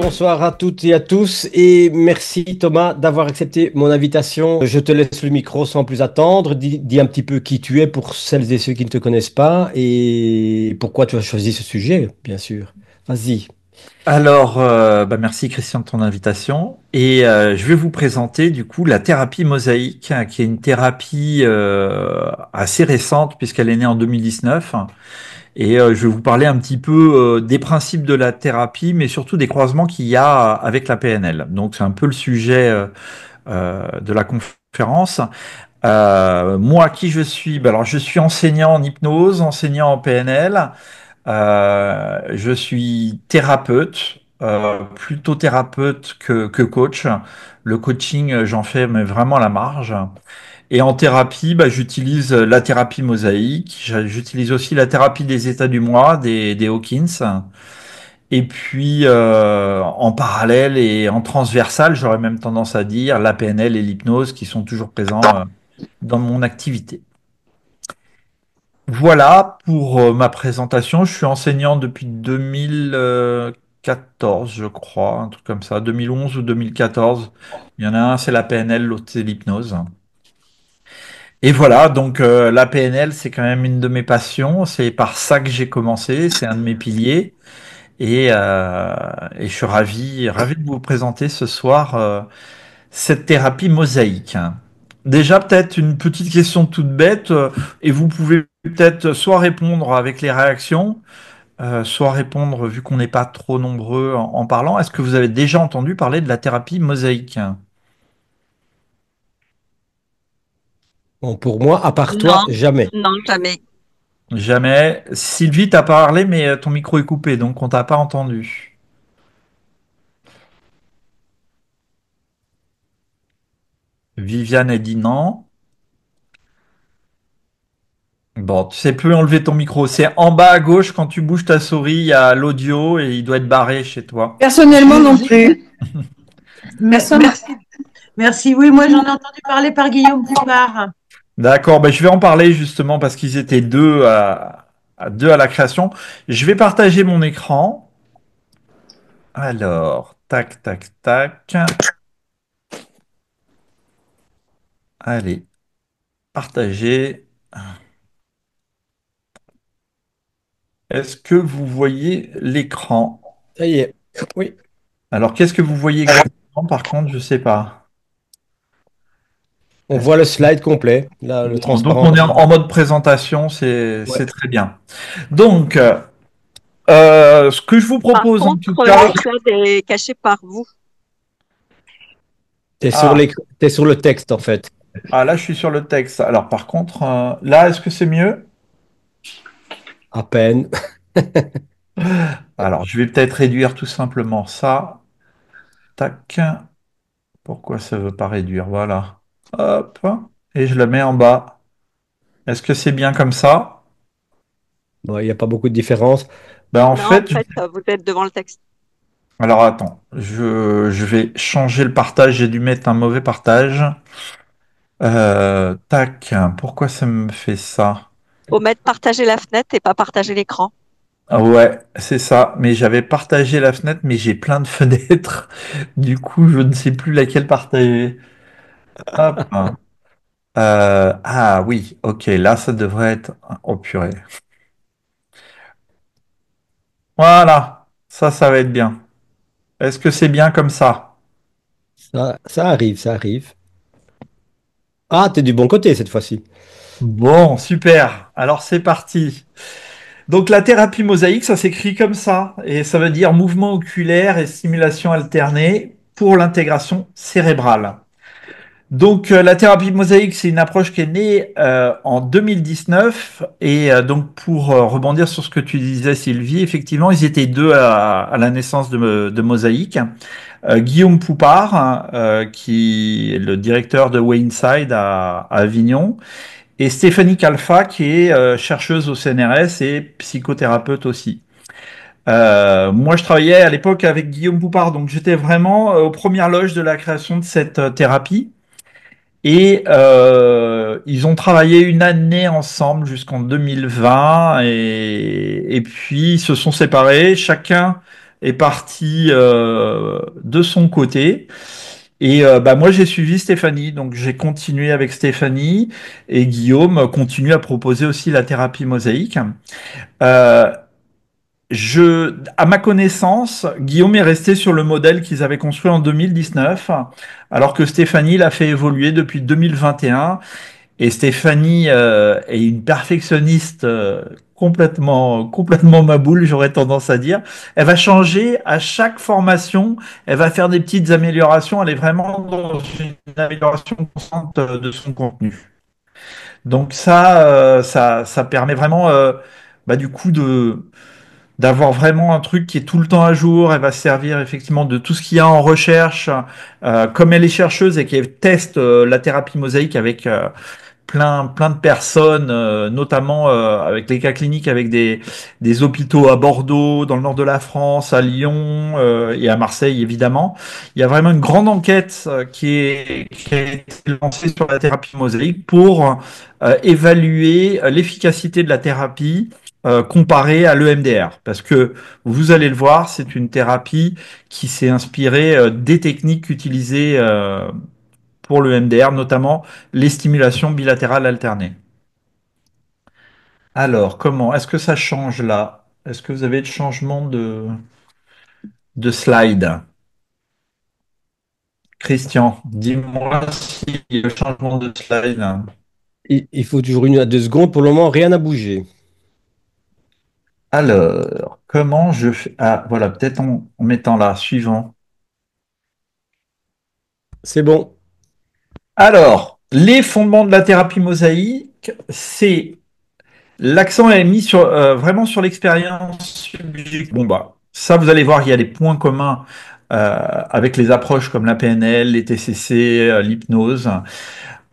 bonsoir à toutes et à tous et merci Thomas d'avoir accepté mon invitation. Je te laisse le micro sans plus attendre. Dis un petit peu qui tu es pour celles et ceux qui ne te connaissent pas et pourquoi tu as choisi ce sujet, bien sûr. Vas-y. Merci Christian de ton invitation. Je vais vous présenter du coup la thérapie mosaïque, hein, qui est une thérapie assez récente puisqu'elle est née en 2019. Je vais vous parler un petit peu des principes de la thérapie, mais surtout des croisements qu'il y a avec la PNL. Donc c'est un peu le sujet de la conférence. Moi, qui je suis? Alors je suis enseignant en hypnose, enseignant en PNL. Je suis thérapeute, plutôt thérapeute que coach. Le coaching, j'en fais mais vraiment la marge. Et en thérapie, j'utilise la thérapie mosaïque. J'utilise aussi la thérapie des états du moi, des Hawkins. Et puis, en parallèle et en transversal, j'aurais même tendance à dire la PNL et l'hypnose qui sont toujours présents dans mon activité. Voilà pour ma présentation. Je suis enseignant depuis 2014, je crois, un truc comme ça, 2011 ou 2014. Il y en a un, c'est la PNL, l'autre, c'est l'hypnose. Et voilà, donc la PNL, c'est quand même une de mes passions. C'est par ça que j'ai commencé. C'est un de mes piliers. Et je suis ravi de vous présenter ce soir cette thérapie mosaïque. Déjà, peut-être une petite question toute bête, et vous pouvez peut-être soit répondre avec les réactions, soit répondre, vu qu'on n'est pas trop nombreux en parlant. Est-ce que vous avez déjà entendu parler de la thérapie mosaïque? Bon, pour moi, à part toi, Non, jamais. non, jamais. Jamais. Sylvie, t'as parlé, mais ton micro est coupé, donc on t'a pas entendu. Viviane a dit non. Bon, tu sais plus enlever ton micro. C'est en bas à gauche, quand tu bouges ta souris, il y a l'audio et il doit être barré chez toi. Personnellement non plus. Merci, Personne. merci. Oui, moi j'en ai entendu parler par Guillaume Poupard. D'accord, je vais en parler justement parce qu'ils étaient deux à la création. Je vais partager mon écran. Alors, tac, tac, tac. Allez, partager. Est-ce que vous voyez l'écran? Ça y est. Oui. Alors, qu'est-ce que vous voyez exactement? Par contre, je sais pas. On Est-ce voit que- le slide complet, là, le Bon, donc transparent on est aussi. en mode présentation, c'est Ouais. très bien. Donc, ce que je vous Par propose en contre, tout cas, le slide est caché par vous. ah, T'es sur le texte, en fait. là je suis sur le texte. Alors par contre, là, est-ce que c'est mieux? À peine. Alors je vais peut-être réduire tout simplement ça. Tac. Pourquoi ça veut pas réduire? Voilà. Hop. Et je le mets en bas. Est-ce que c'est bien comme ça? Bon, il n'y a pas beaucoup de différence. En Non, en fait, fait, vous êtes devant le texte. alors attends, je vais changer le partage. J'ai dû mettre un mauvais partage. Tac. Pourquoi ça me fait ça? Faut mettre partager la fenêtre et pas partager l'écran. Ah ouais, c'est ça. Mais j'avais partagé la fenêtre, mais j'ai plein de fenêtres. Du coup, je ne sais plus laquelle partager. Hop. Ah oui, ok, là, ça devrait être... Oh purée. Voilà, ça va être bien. Est-ce que c'est bien comme ça? Ça arrive, ça arrive. Ah, t'es du bon côté cette fois-ci. Bon, super. Alors c'est parti. Donc la thérapie mosaïque, ça s'écrit comme ça, et ça veut dire mouvement oculaire et stimulation alternée pour l'intégration cérébrale. Donc la thérapie mosaïque, c'est une approche qui est née en 2019 donc pour rebondir sur ce que tu disais Sylvie, effectivement ils étaient deux à la naissance de Mosaïque. Guillaume Poupard, hein, qui est le directeur de Wayside à Avignon, et Stéphanie Calfa qui est chercheuse au CNRS et psychothérapeute aussi. Moi, je travaillais à l'époque avec Guillaume Poupard, donc j'étais vraiment aux premières loges de la création de cette thérapie. Ils ont travaillé une année ensemble jusqu'en 2020 et puis ils se sont séparés. Chacun est parti de son côté. Et moi, j'ai suivi Stéphanie, donc j'ai continué avec Stéphanie et Guillaume continue à proposer aussi la thérapie mosaïque. Euh, à ma connaissance, Guillaume est resté sur le modèle qu'ils avaient construit en 2019, alors que Stéphanie l'a fait évoluer depuis 2021. Et Stéphanie est une perfectionniste complètement maboule, j'aurais tendance à dire. Elle va changer à chaque formation, elle va faire des petites améliorations, elle est vraiment dans une amélioration constante de son contenu. Donc ça permet vraiment, du coup, d'avoir vraiment un truc qui est tout le temps à jour. Elle va se servir effectivement de tout ce qu'il y a en recherche. Comme elle est chercheuse et qu'elle teste la thérapie mosaïque avec plein de personnes, notamment avec les cas cliniques avec des hôpitaux à Bordeaux, dans le nord de la France, à Lyon et à Marseille évidemment. Il y a vraiment une grande enquête qui a été lancée sur la thérapie mosaïque pour évaluer l'efficacité de la thérapie comparée à l'EMDR. Parce que vous allez le voir, c'est une thérapie qui s'est inspirée des techniques utilisées pour le MDR, notamment les stimulations bilatérales alternées. Alors, comment? Est-ce que ça change là? Est-ce que vous avez de changement de slide? Christian, dis-moi si il y a le changement de slide. Il faut toujours 1 à 2 secondes. Pour le moment, rien n'a bougé. Alors, comment je fais? Ah, voilà, peut-être en mettant là, suivant. C'est bon. Alors, les fondements de la thérapie mosaïque, c'est l'accent est mis sur vraiment sur l'expérience subjective. Bon ça vous allez voir, il y a des points communs avec les approches comme la PNL, les TCC, l'hypnose.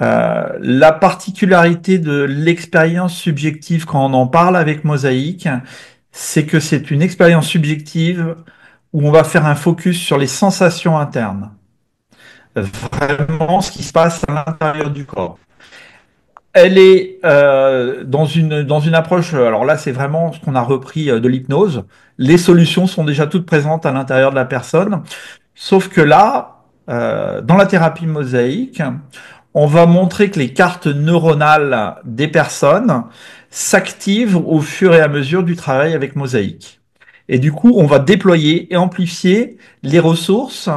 La particularité de l'expérience subjective quand on en parle avec Mosaïque, c'est que c'est une expérience subjective où on va faire un focus sur les sensations internes, vraiment ce qui se passe à l'intérieur du corps. Elle est dans une approche, alors là c'est vraiment ce qu'on a repris de l'hypnose. Les solutions sont déjà toutes présentes à l'intérieur de la personne, sauf que là, dans la thérapie mosaïque, on va montrer que les cartes neuronales des personnes s'activent au fur et à mesure du travail avec mosaïque. Et du coup, on va déployer et amplifier les ressources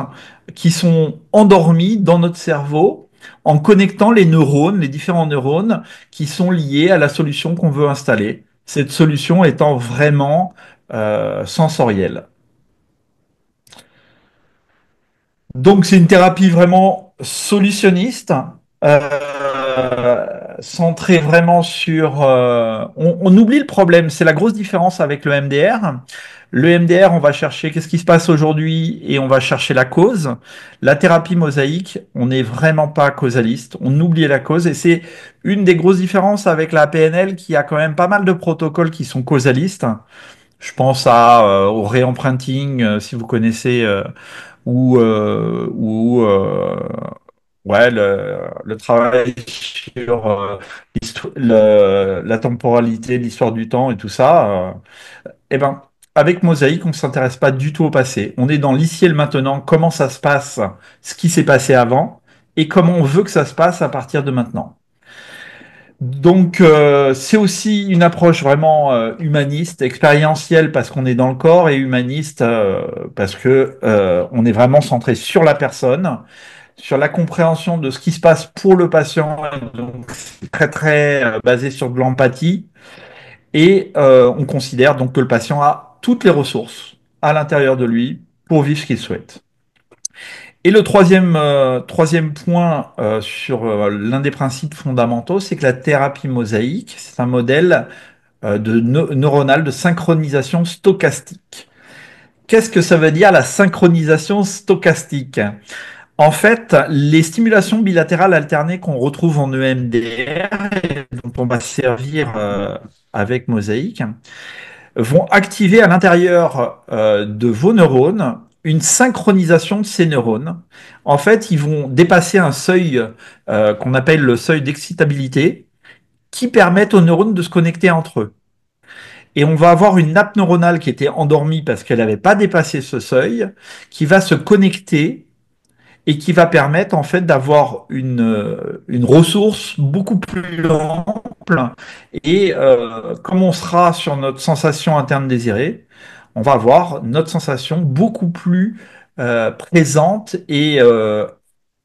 qui sont endormies dans notre cerveau en connectant les neurones, les différents neurones qui sont liés à la solution qu'on veut installer. Cette solution étant vraiment sensorielle. Donc c'est une thérapie vraiment solutionniste, centrée vraiment sur... on oublie le problème, c'est la grosse différence avec le MDR. Le MDR, on va chercher qu'est-ce qui se passe aujourd'hui et on va chercher la cause. La thérapie mosaïque, on n'est vraiment pas causaliste, on oublie la cause et c'est une des grosses différences avec la PNL qui a quand même pas mal de protocoles qui sont causalistes. Je pense au réemprinting, si vous connaissez, ou ouais, le travail sur la temporalité, l'histoire du temps et tout ça. Eh ben, avec Mosaïque, on ne s'intéresse pas du tout au passé. On est dans l'ici et le maintenant, comment ça se passe, ce qui s'est passé avant, et comment on veut que ça se passe à partir de maintenant. Donc, c'est aussi une approche vraiment humaniste, expérientielle parce qu'on est dans le corps et humaniste parce que on est vraiment centré sur la personne, sur la compréhension de ce qui se passe pour le patient. Donc, c'est très basé sur de l'empathie et on considère donc que le patient a toutes les ressources à l'intérieur de lui pour vivre ce qu'il souhaite. Et le troisième point sur l'un des principes fondamentaux, c'est que la thérapie mosaïque, c'est un modèle neuronal de synchronisation stochastique. Qu'est-ce que ça veut dire la synchronisation stochastique? En fait, les stimulations bilatérales alternées qu'on retrouve en EMDR, et dont on va servir avec mosaïque, vont activer à l'intérieur de vos neurones une synchronisation de ces neurones. En fait, ils vont dépasser un seuil qu'on appelle le seuil d'excitabilité qui permet aux neurones de se connecter entre eux. et on va avoir une nappe neuronale qui était endormie parce qu'elle n'avait pas dépassé ce seuil, qui va se connecter et qui va permettre en fait d'avoir une ressource beaucoup plus ample. Et comme on sera sur notre sensation interne désirée, on va avoir notre sensation beaucoup plus présente et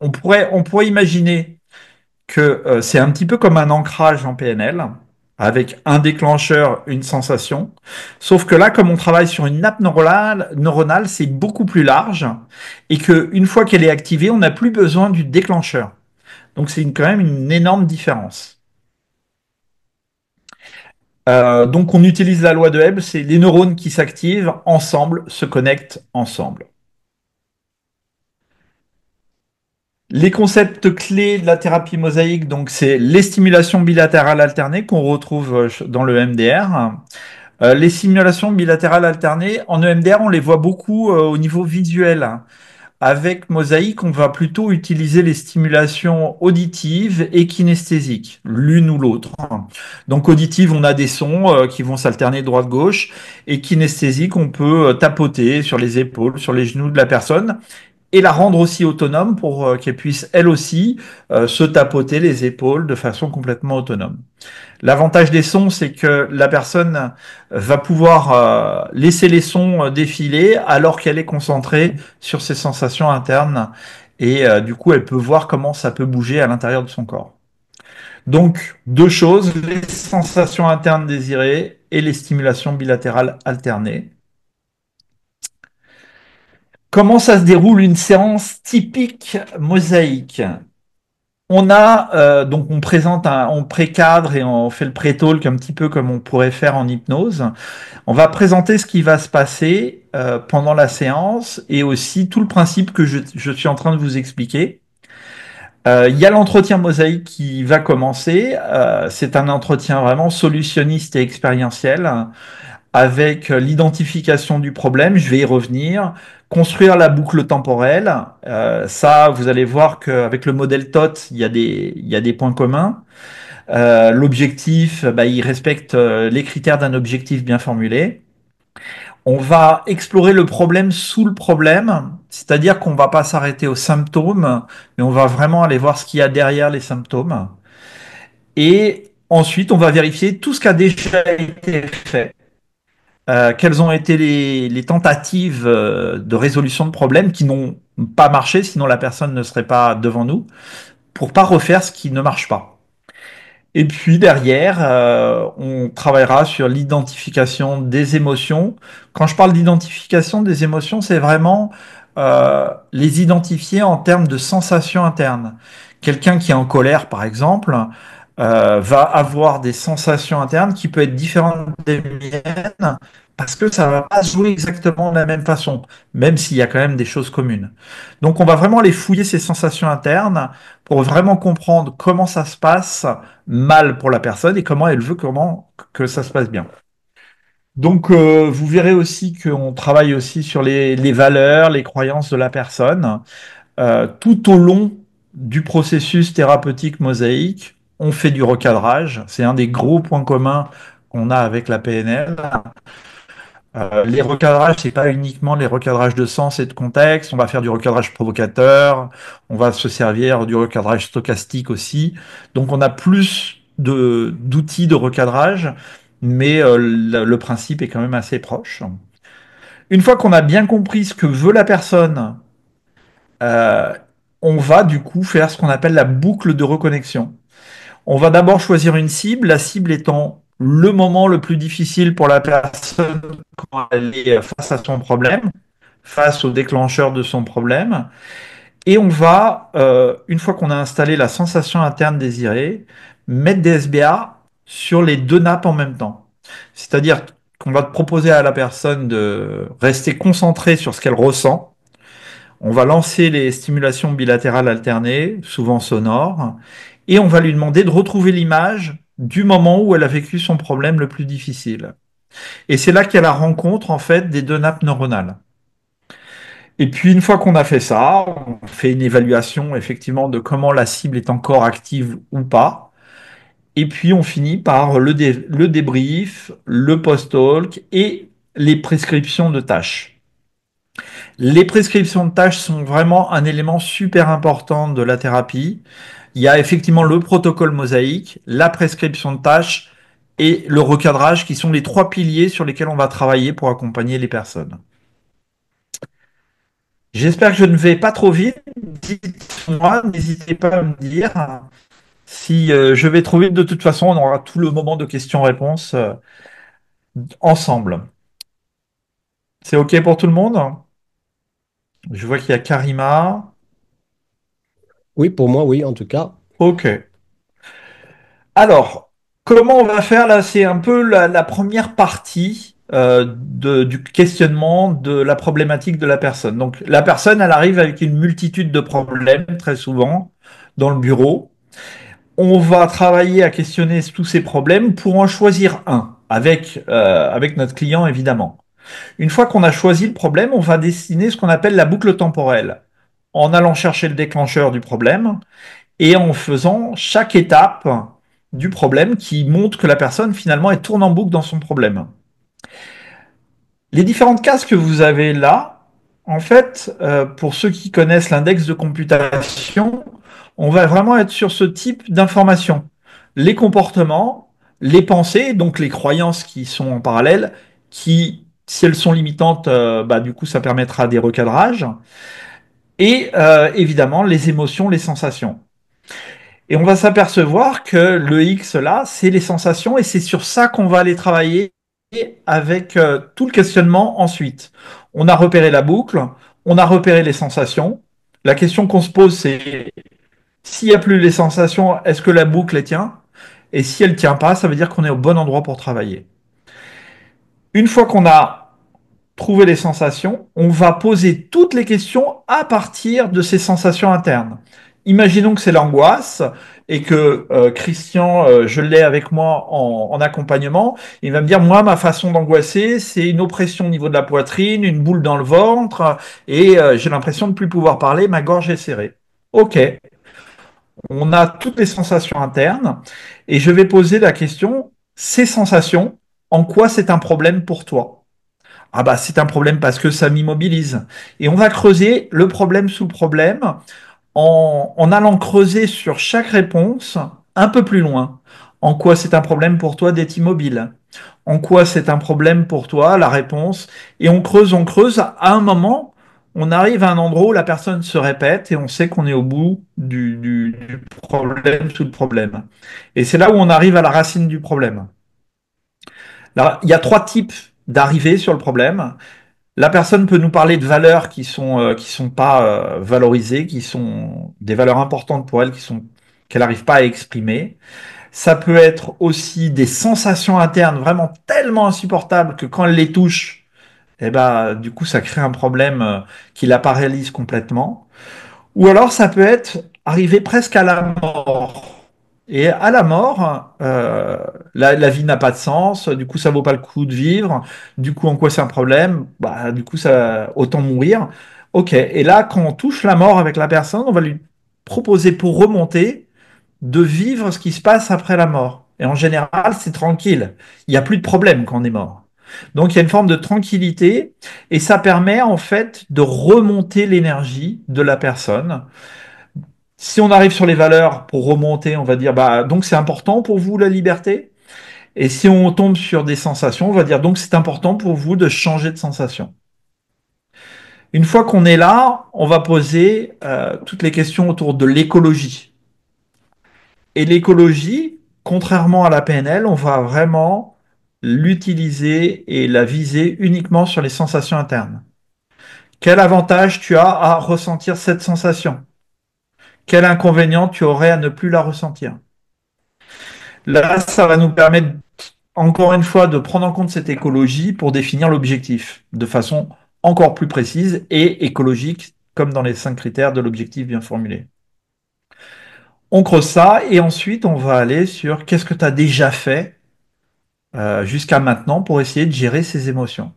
on pourrait imaginer que c'est un petit peu comme un ancrage en PNL, avec un déclencheur, une sensation. Sauf que là, comme on travaille sur une nappe neuronale, c'est beaucoup plus large et qu'une fois qu'elle est activée, on n'a plus besoin du déclencheur. Donc c'est quand même une énorme différence. Donc on utilise la loi de Hebb, c'est les neurones qui s'activent ensemble, se connectent ensemble. Les concepts clés de la thérapie mosaïque, donc c'est les stimulations bilatérales alternées qu'on retrouve dans le MDR. Les stimulations bilatérales alternées, en EMDR, on les voit beaucoup au niveau visuel. Avec mosaïque, on va plutôt utiliser les stimulations auditives et kinesthésiques, l'une ou l'autre. Donc auditive, on a des sons qui vont s'alterner droite-gauche, et kinesthésique, on peut tapoter sur les épaules, sur les genoux de la personne, et la rendre aussi autonome pour qu'elle puisse elle aussi se tapoter les épaules de façon complètement autonome. L'avantage des sons, c'est que la personne va pouvoir laisser les sons défiler alors qu'elle est concentrée sur ses sensations internes et du coup elle peut voir comment ça peut bouger à l'intérieur de son corps. Donc deux choses, les sensations internes désirées et les stimulations bilatérales alternées. Comment ça se déroule une séance typique mosaïque? Donc on présente on pré-cadre et on fait le pré-talk un petit peu comme on pourrait faire en hypnose. On va présenter ce qui va se passer pendant la séance et aussi tout le principe que je suis en train de vous expliquer. Il y a l'entretien mosaïque qui va commencer. C'est un entretien vraiment solutionniste et expérientiel avec l'identification du problème, je vais y revenir, construire la boucle temporelle. Ça, vous allez voir qu'avec le modèle TOT, il y a des points communs. L'objectif, bah, il respecte les critères d'un objectif bien formulé. On va explorer le problème sous le problème, c'est-à-dire qu'on ne va pas s'arrêter aux symptômes, mais on va vraiment aller voir ce qu'il y a derrière les symptômes. Et ensuite, on va vérifier tout ce qui a déjà été fait. Quelles ont été les tentatives de résolution de problèmes qui n'ont pas marché, sinon la personne ne serait pas devant nous, pour pas refaire ce qui ne marche pas. Et puis derrière, on travaillera sur l'identification des émotions. Quand je parle d'identification des émotions, c'est vraiment les identifier en termes de sensations internes. Quelqu'un qui est en colère, par exemple, va avoir des sensations internes qui peuvent être différentes des miennes parce que ça va pas se jouer exactement de la même façon, même s'il y a quand même des choses communes. Donc on va vraiment aller fouiller ces sensations internes pour vraiment comprendre comment ça se passe mal pour la personne et comment elle veut que ça se passe bien. Donc vous verrez aussi qu'on travaille aussi sur les valeurs, les croyances de la personne. Tout au long du processus thérapeutique mosaïque, on fait du recadrage. C'est un des gros points communs qu'on a avec la PNL. Les recadrages, c'est pas uniquement les recadrages de sens et de contexte. On va faire du recadrage provocateur. On va se servir du recadrage stochastique aussi. Donc, on a plus d'outils de recadrage, mais le principe est quand même assez proche. Une fois qu'on a bien compris ce que veut la personne, euh, on va du coup faire ce qu'on appelle la boucle de reconnexion. On va d'abord choisir une cible, la cible étant le moment le plus difficile pour la personne quand elle est face à son problème, face au déclencheur de son problème. Et on va, une fois qu'on a installé la sensation interne désirée, mettre des SBA sur les deux nappes en même temps. C'est-à-dire qu'on va proposer à la personne de rester concentrée sur ce qu'elle ressent. On va lancer les stimulations bilatérales alternées, souvent sonores, et on va lui demander de retrouver l'image du moment où elle a vécu son problème le plus difficile. Et c'est là qu'il y a la rencontre, en fait, des deux nappes neuronales. Et puis, une fois qu'on a fait ça, on fait une évaluation, effectivement, de comment la cible est encore active ou pas. Et puis on finit par le débrief, le post-talk et les prescriptions de tâches. Les prescriptions de tâches sont vraiment un élément super important de la thérapie. Il y a effectivement le protocole mosaïque, la prescription de tâches et le recadrage qui sont les trois piliers sur lesquels on va travailler pour accompagner les personnes. J'espère que je ne vais pas trop vite. Dites-moi, n'hésitez pas à me dire si je vais trop vite. De toute façon, on aura tout le moment de questions-réponses ensemble. C'est OK pour tout le monde? Je vois qu'il y a Karima. Oui, pour moi, oui, en tout cas. OK. Alors, comment on va faire là? C'est un peu la première partie du questionnement de la problématique de la personne. Donc, la personne, elle arrive avec une multitude de problèmes, très souvent, dans le bureau. On va travailler à questionner tous ces problèmes pour en choisir un, avec notre client, évidemment. Une fois qu'on a choisi le problème, on va dessiner ce qu'on appelle la boucle temporelle, en allant chercher le déclencheur du problème et en faisant chaque étape du problème qui montre que la personne finalement elle tourne en boucle dans son problème. Les différentes cases que vous avez là, en fait, pour ceux qui connaissent l'index de computation, on va vraiment être sur ce type d'informations. Les comportements, les pensées, donc les croyances qui sont en parallèle, qui, si elles sont limitantes, bah, du coup, ça permettra des recadrages. Et évidemment, les émotions, les sensations. Et on va s'apercevoir que le X là, c'est les sensations et c'est sur ça qu'on va aller travailler avec tout le questionnement ensuite. On a repéré la boucle, on a repéré les sensations. La question qu'on se pose, c'est s'il n'y a plus les sensations, est-ce que la boucle elle tient? Et si elle ne tient pas, ça veut dire qu'on est au bon endroit pour travailler. Une fois qu'on a trouvé les sensations, on va poser toutes les questions à partir de ces sensations internes. Imaginons que c'est l'angoisse et que Christian, je l'ai avec moi en accompagnement. Il va me dire, moi, ma façon d'angoisser, c'est une oppression au niveau de la poitrine, une boule dans le ventre et j'ai l'impression de ne plus pouvoir parler, ma gorge est serrée. Ok, on a toutes les sensations internes et je vais poser la question, ces sensations, en quoi c'est un problème pour toi? Ah bah c'est un problème parce que ça m'immobilise. Et on va creuser le problème sous le problème en allant creuser sur chaque réponse un peu plus loin. En quoi c'est un problème pour toi d'être immobile? En quoi c'est un problème pour toi, la réponse? Et on creuse, à un moment, on arrive à un endroit où la personne se répète et on sait qu'on est au bout du problème sous le problème. Et c'est là où on arrive à la racine du problème. Là, il y a trois types d'arrivées sur le problème. La personne peut nous parler de valeurs qui sont pas valorisées, qui sont des valeurs importantes pour elle, qu'elle n'arrive pas à exprimer. Ça peut être aussi des sensations internes vraiment tellement insupportables que quand elle les touche, eh ben, du coup, ça crée un problème qui la paralyse complètement. Ou alors, ça peut être arriver presque à la mort. Et à la mort, la vie n'a pas de sens, du coup ça vaut pas le coup de vivre, du coup en quoi c'est un problème? Bah du coup ça autant mourir. Ok, et là quand on touche la mort avec la personne, on va lui proposer pour remonter de vivre ce qui se passe après la mort. Et en général, c'est tranquille. Il n'y a plus de problème quand on est mort. Donc il y a une forme de tranquillité et ça permet en fait de remonter l'énergie de la personne. Si on arrive sur les valeurs pour remonter, on va dire, bah, donc c'est important pour vous la liberté. Et si on tombe sur des sensations, on va dire, donc c'est important pour vous de changer de sensation. Une fois qu'on est là, on va poser toutes les questions autour de l'écologie. Et l'écologie, contrairement à la PNL, on va vraiment l'utiliser et la viser uniquement sur les sensations internes. Quel avantage tu as à ressentir cette sensation? Quel inconvénient tu aurais à ne plus la ressentir? Là, ça va nous permettre, encore une fois, de prendre en compte cette écologie pour définir l'objectif de façon encore plus précise et écologique, comme dans les 5 critères de l'objectif bien formulé. On creuse ça et ensuite on va aller sur qu'est-ce que tu as déjà fait jusqu'à maintenant pour essayer de gérer ces émotions.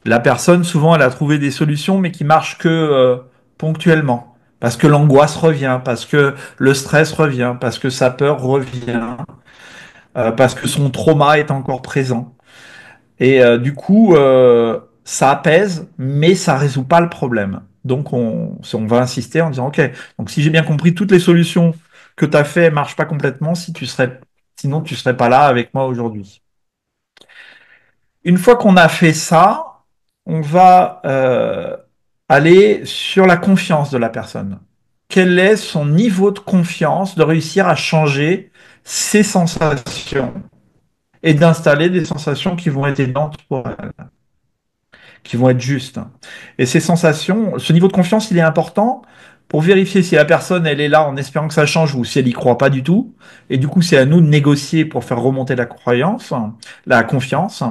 La personne, souvent, elle a trouvé des solutions, mais qui marchent que ponctuellement. parce que l'angoisse revient, parce que le stress revient, parce que sa peur revient, parce que son trauma est encore présent. Et du coup, ça apaise, mais ça résout pas le problème. Donc, on va insister en disant, OK, donc si j'ai bien compris, toutes les solutions que tu as fait ne marchent pas complètement, sinon tu serais pas là avec moi aujourd'hui. Une fois qu'on a fait ça, on va aller sur la confiance de la personne. Quel est son niveau de confiance de réussir à changer ses sensations et d'installer des sensations qui vont être aidantes pour elle, qui vont être justes. Et ces sensations, ce niveau de confiance, il est important pour vérifier si la personne, elle est là en espérant que ça change ou si elle y croit pas du tout. Et du coup, c'est à nous de négocier pour faire remonter la croyance, la confiance.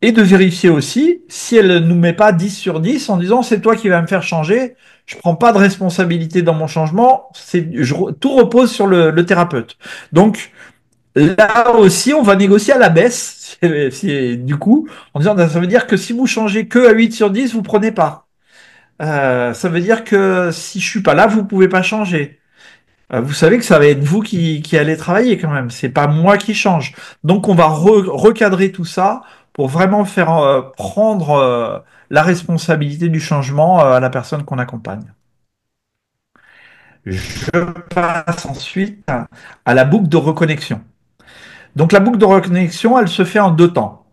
Et de vérifier aussi si elle ne nous met pas 10 sur 10 en disant c'est toi qui vas me faire changer, je prends pas de responsabilité dans mon changement, tout repose sur le thérapeute. Donc là aussi, on va négocier à la baisse, du coup, en disant ça veut dire que si vous changez que à 8 sur 10, vous prenez pas. Ça veut dire que si je suis pas là, vous pouvez pas changer. Vous savez que ça va être vous qui allez travailler quand même. C'est pas moi qui change. Donc on va recadrer tout ça pour vraiment faire prendre la responsabilité du changement à la personne qu'on accompagne. Je passe ensuite à la boucle de reconnexion. Donc la boucle de reconnexion, elle se fait en deux temps.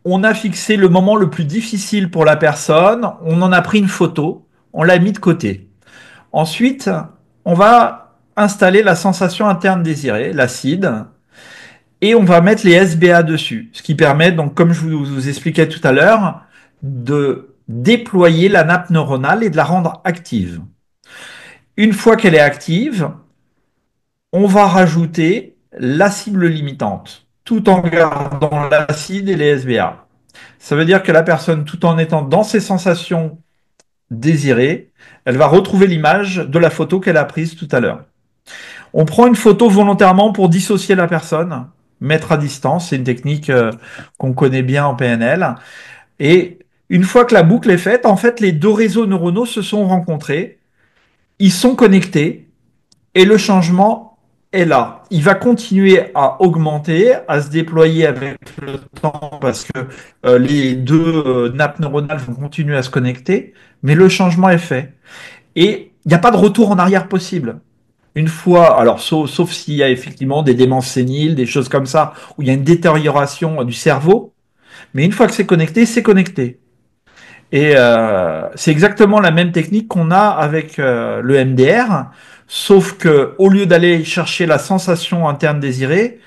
On a fixé le moment le plus difficile pour la personne, on en a pris une photo, on l'a mis de côté. Ensuite, on va installer la sensation interne désirée, l'acide, et on va mettre les SBA dessus, ce qui permet, donc, comme je vous expliquais tout à l'heure, de déployer la nappe neuronale et de la rendre active. Une fois qu'elle est active, on va rajouter la cible limitante, tout en gardant l'acide et les SBA. Ça veut dire que la personne, tout en étant dans ses sensations désirées, elle va retrouver l'image de la photo qu'elle a prise tout à l'heure. On prend une photo volontairement pour dissocier la personne, mettre à distance, c'est une technique qu'on connaît bien en PNL. Et une fois que la boucle est faite, en fait, les deux réseaux neuronaux se sont rencontrés, ils sont connectés et le changement est là. Il va continuer à augmenter, à se déployer avec le temps parce que les deux nappes neuronales vont continuer à se connecter, mais le changement est fait. Et il n'y a pas de retour en arrière possible. Une fois, alors sauf s'il y a effectivement des démences séniles, des choses comme ça, où il y a une détérioration du cerveau, mais une fois que c'est connecté, c'est connecté. Et c'est exactement la même technique qu'on a avec le MDR, sauf que au lieu d'aller chercher la sensation interne désirée,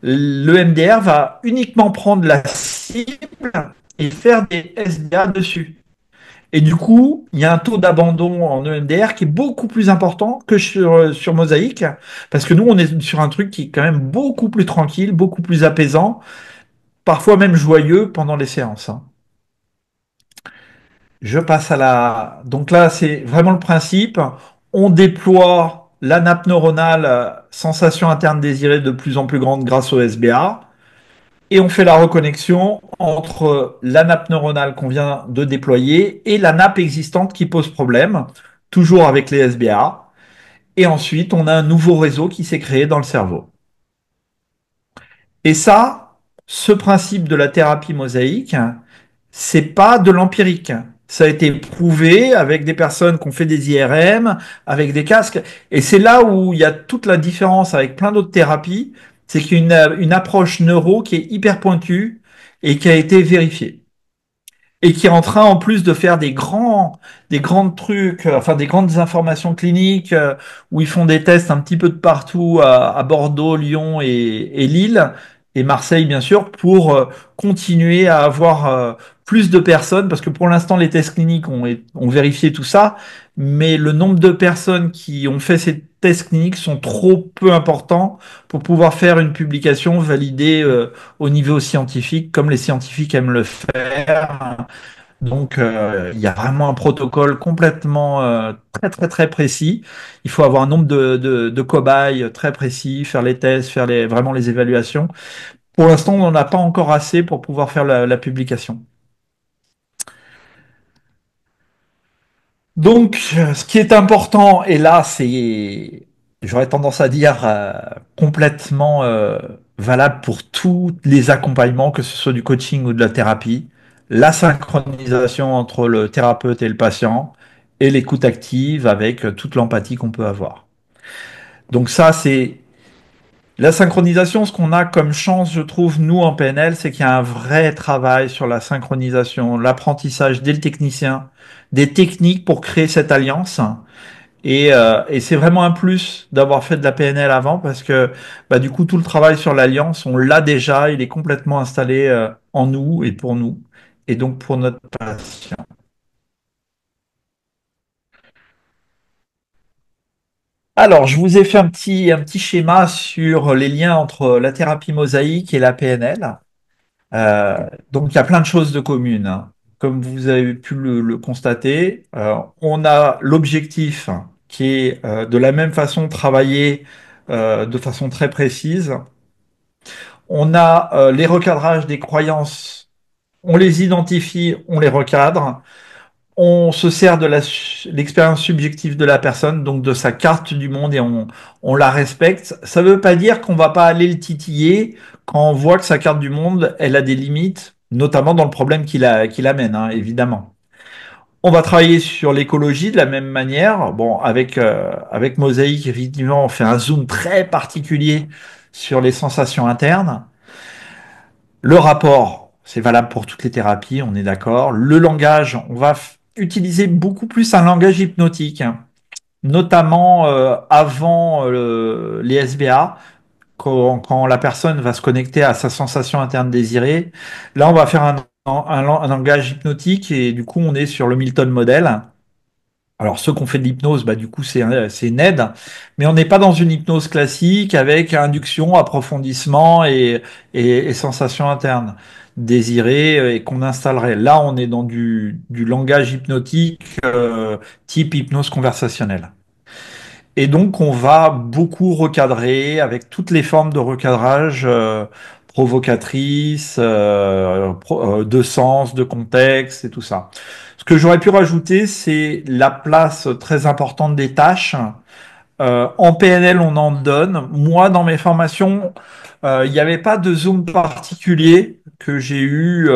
le MDR va uniquement prendre la cible et faire des SDA dessus. Et du coup, il y a un taux d'abandon en EMDR qui est beaucoup plus important que sur Mosaïque, parce que nous, on est sur un truc qui est quand même beaucoup plus tranquille, beaucoup plus apaisant, parfois même joyeux pendant les séances, hein. Je passe à la... Donc là, c'est vraiment le principe. On déploie la nappe neuronale, sensation interne désirée de plus en plus grande grâce au SBA. Et on fait la reconnexion entre la nappe neuronale qu'on vient de déployer et la nappe existante qui pose problème, toujours avec les SBA. Et ensuite, on a un nouveau réseau qui s'est créé dans le cerveau. Et ça, ce principe de la thérapie mosaïque, c'est pas de l'empirique. Ça a été prouvé avec des personnes qui ont fait des IRM, avec des casques. Et c'est là où il y a toute la différence avec plein d'autres thérapies. C'est qu'il y a une approche neuro qui est hyper pointue et qui a été vérifiée. Et qui est en train, en plus de faire des grands trucs, enfin des grandes informations cliniques, où ils font des tests un petit peu de partout à Bordeaux, Lyon et Lille, et Marseille, bien sûr, pour continuer à avoir plus de personnes, parce que pour l'instant, les tests cliniques ont vérifié tout ça, mais le nombre de personnes qui ont fait ces tests cliniques sont trop peu importants pour pouvoir faire une publication validée au niveau scientifique, comme les scientifiques aiment le faire. Donc, il y a vraiment un protocole complètement très très très précis. Il faut avoir un nombre de cobayes très précis, faire les tests, faire vraiment les évaluations. Pour l'instant, on n'en a pas encore assez pour pouvoir faire la publication. Donc, ce qui est important, et là, c'est, j'aurais tendance à dire, complètement valable pour tous les accompagnements, que ce soit du coaching ou de la thérapie, la synchronisation entre le thérapeute et le patient, et l'écoute active avec toute l'empathie qu'on peut avoir. Donc ça, c'est la synchronisation. Ce qu'on a comme chance, je trouve, nous en PNL, c'est qu'il y a un vrai travail sur la synchronisation, l'apprentissage dès le technicien, des techniques pour créer cette alliance. Et c'est vraiment un plus d'avoir fait de la PNL avant parce que bah, du coup tout le travail sur l'alliance, on l'a déjà, il est complètement installé en nous et pour nous et donc pour notre patient. Alors, je vous ai fait un petit schéma sur les liens entre la thérapie mosaïque et la PNL. Donc, il y a plein de choses de communes, hein. Comme vous avez pu le constater, on a l'objectif qui est de la même façon travailler de façon très précise. On a les recadrages des croyances, on les identifie, on les recadre. On se sert de l'expérience subjective de la personne, donc de sa carte du monde, et on la respecte. Ça ne veut pas dire qu'on va pas aller le titiller quand on voit que sa carte du monde, elle a des limites, notamment dans le problème qu'il amène, hein, évidemment. On va travailler sur l'écologie de la même manière. Bon, avec Mosaïque, effectivement, on fait un zoom très particulier sur les sensations internes. Le rapport, c'est valable pour toutes les thérapies, on est d'accord. Le langage, on va utiliser beaucoup plus un langage hypnotique, hein, notamment avant les SBA, quand la personne va se connecter à sa sensation interne désirée. Là, on va faire un langage hypnotique et du coup, on est sur le Milton Model. Alors, ceux qui ont fait de l'hypnose, bah, du coup, c'est une aide, mais on n'est pas dans une hypnose classique avec induction, approfondissement et sensation interne désirée et qu'on installerait. Là, on est dans du langage hypnotique type hypnose conversationnelle. Et donc, on va beaucoup recadrer avec toutes les formes de recadrage provocatrices, de sens, de contexte et tout ça. Ce que j'aurais pu rajouter, c'est la place très importante des tâches. En PNL, on en donne. Moi, dans mes formations, il n'y avait pas de zoom particulier que j'ai eu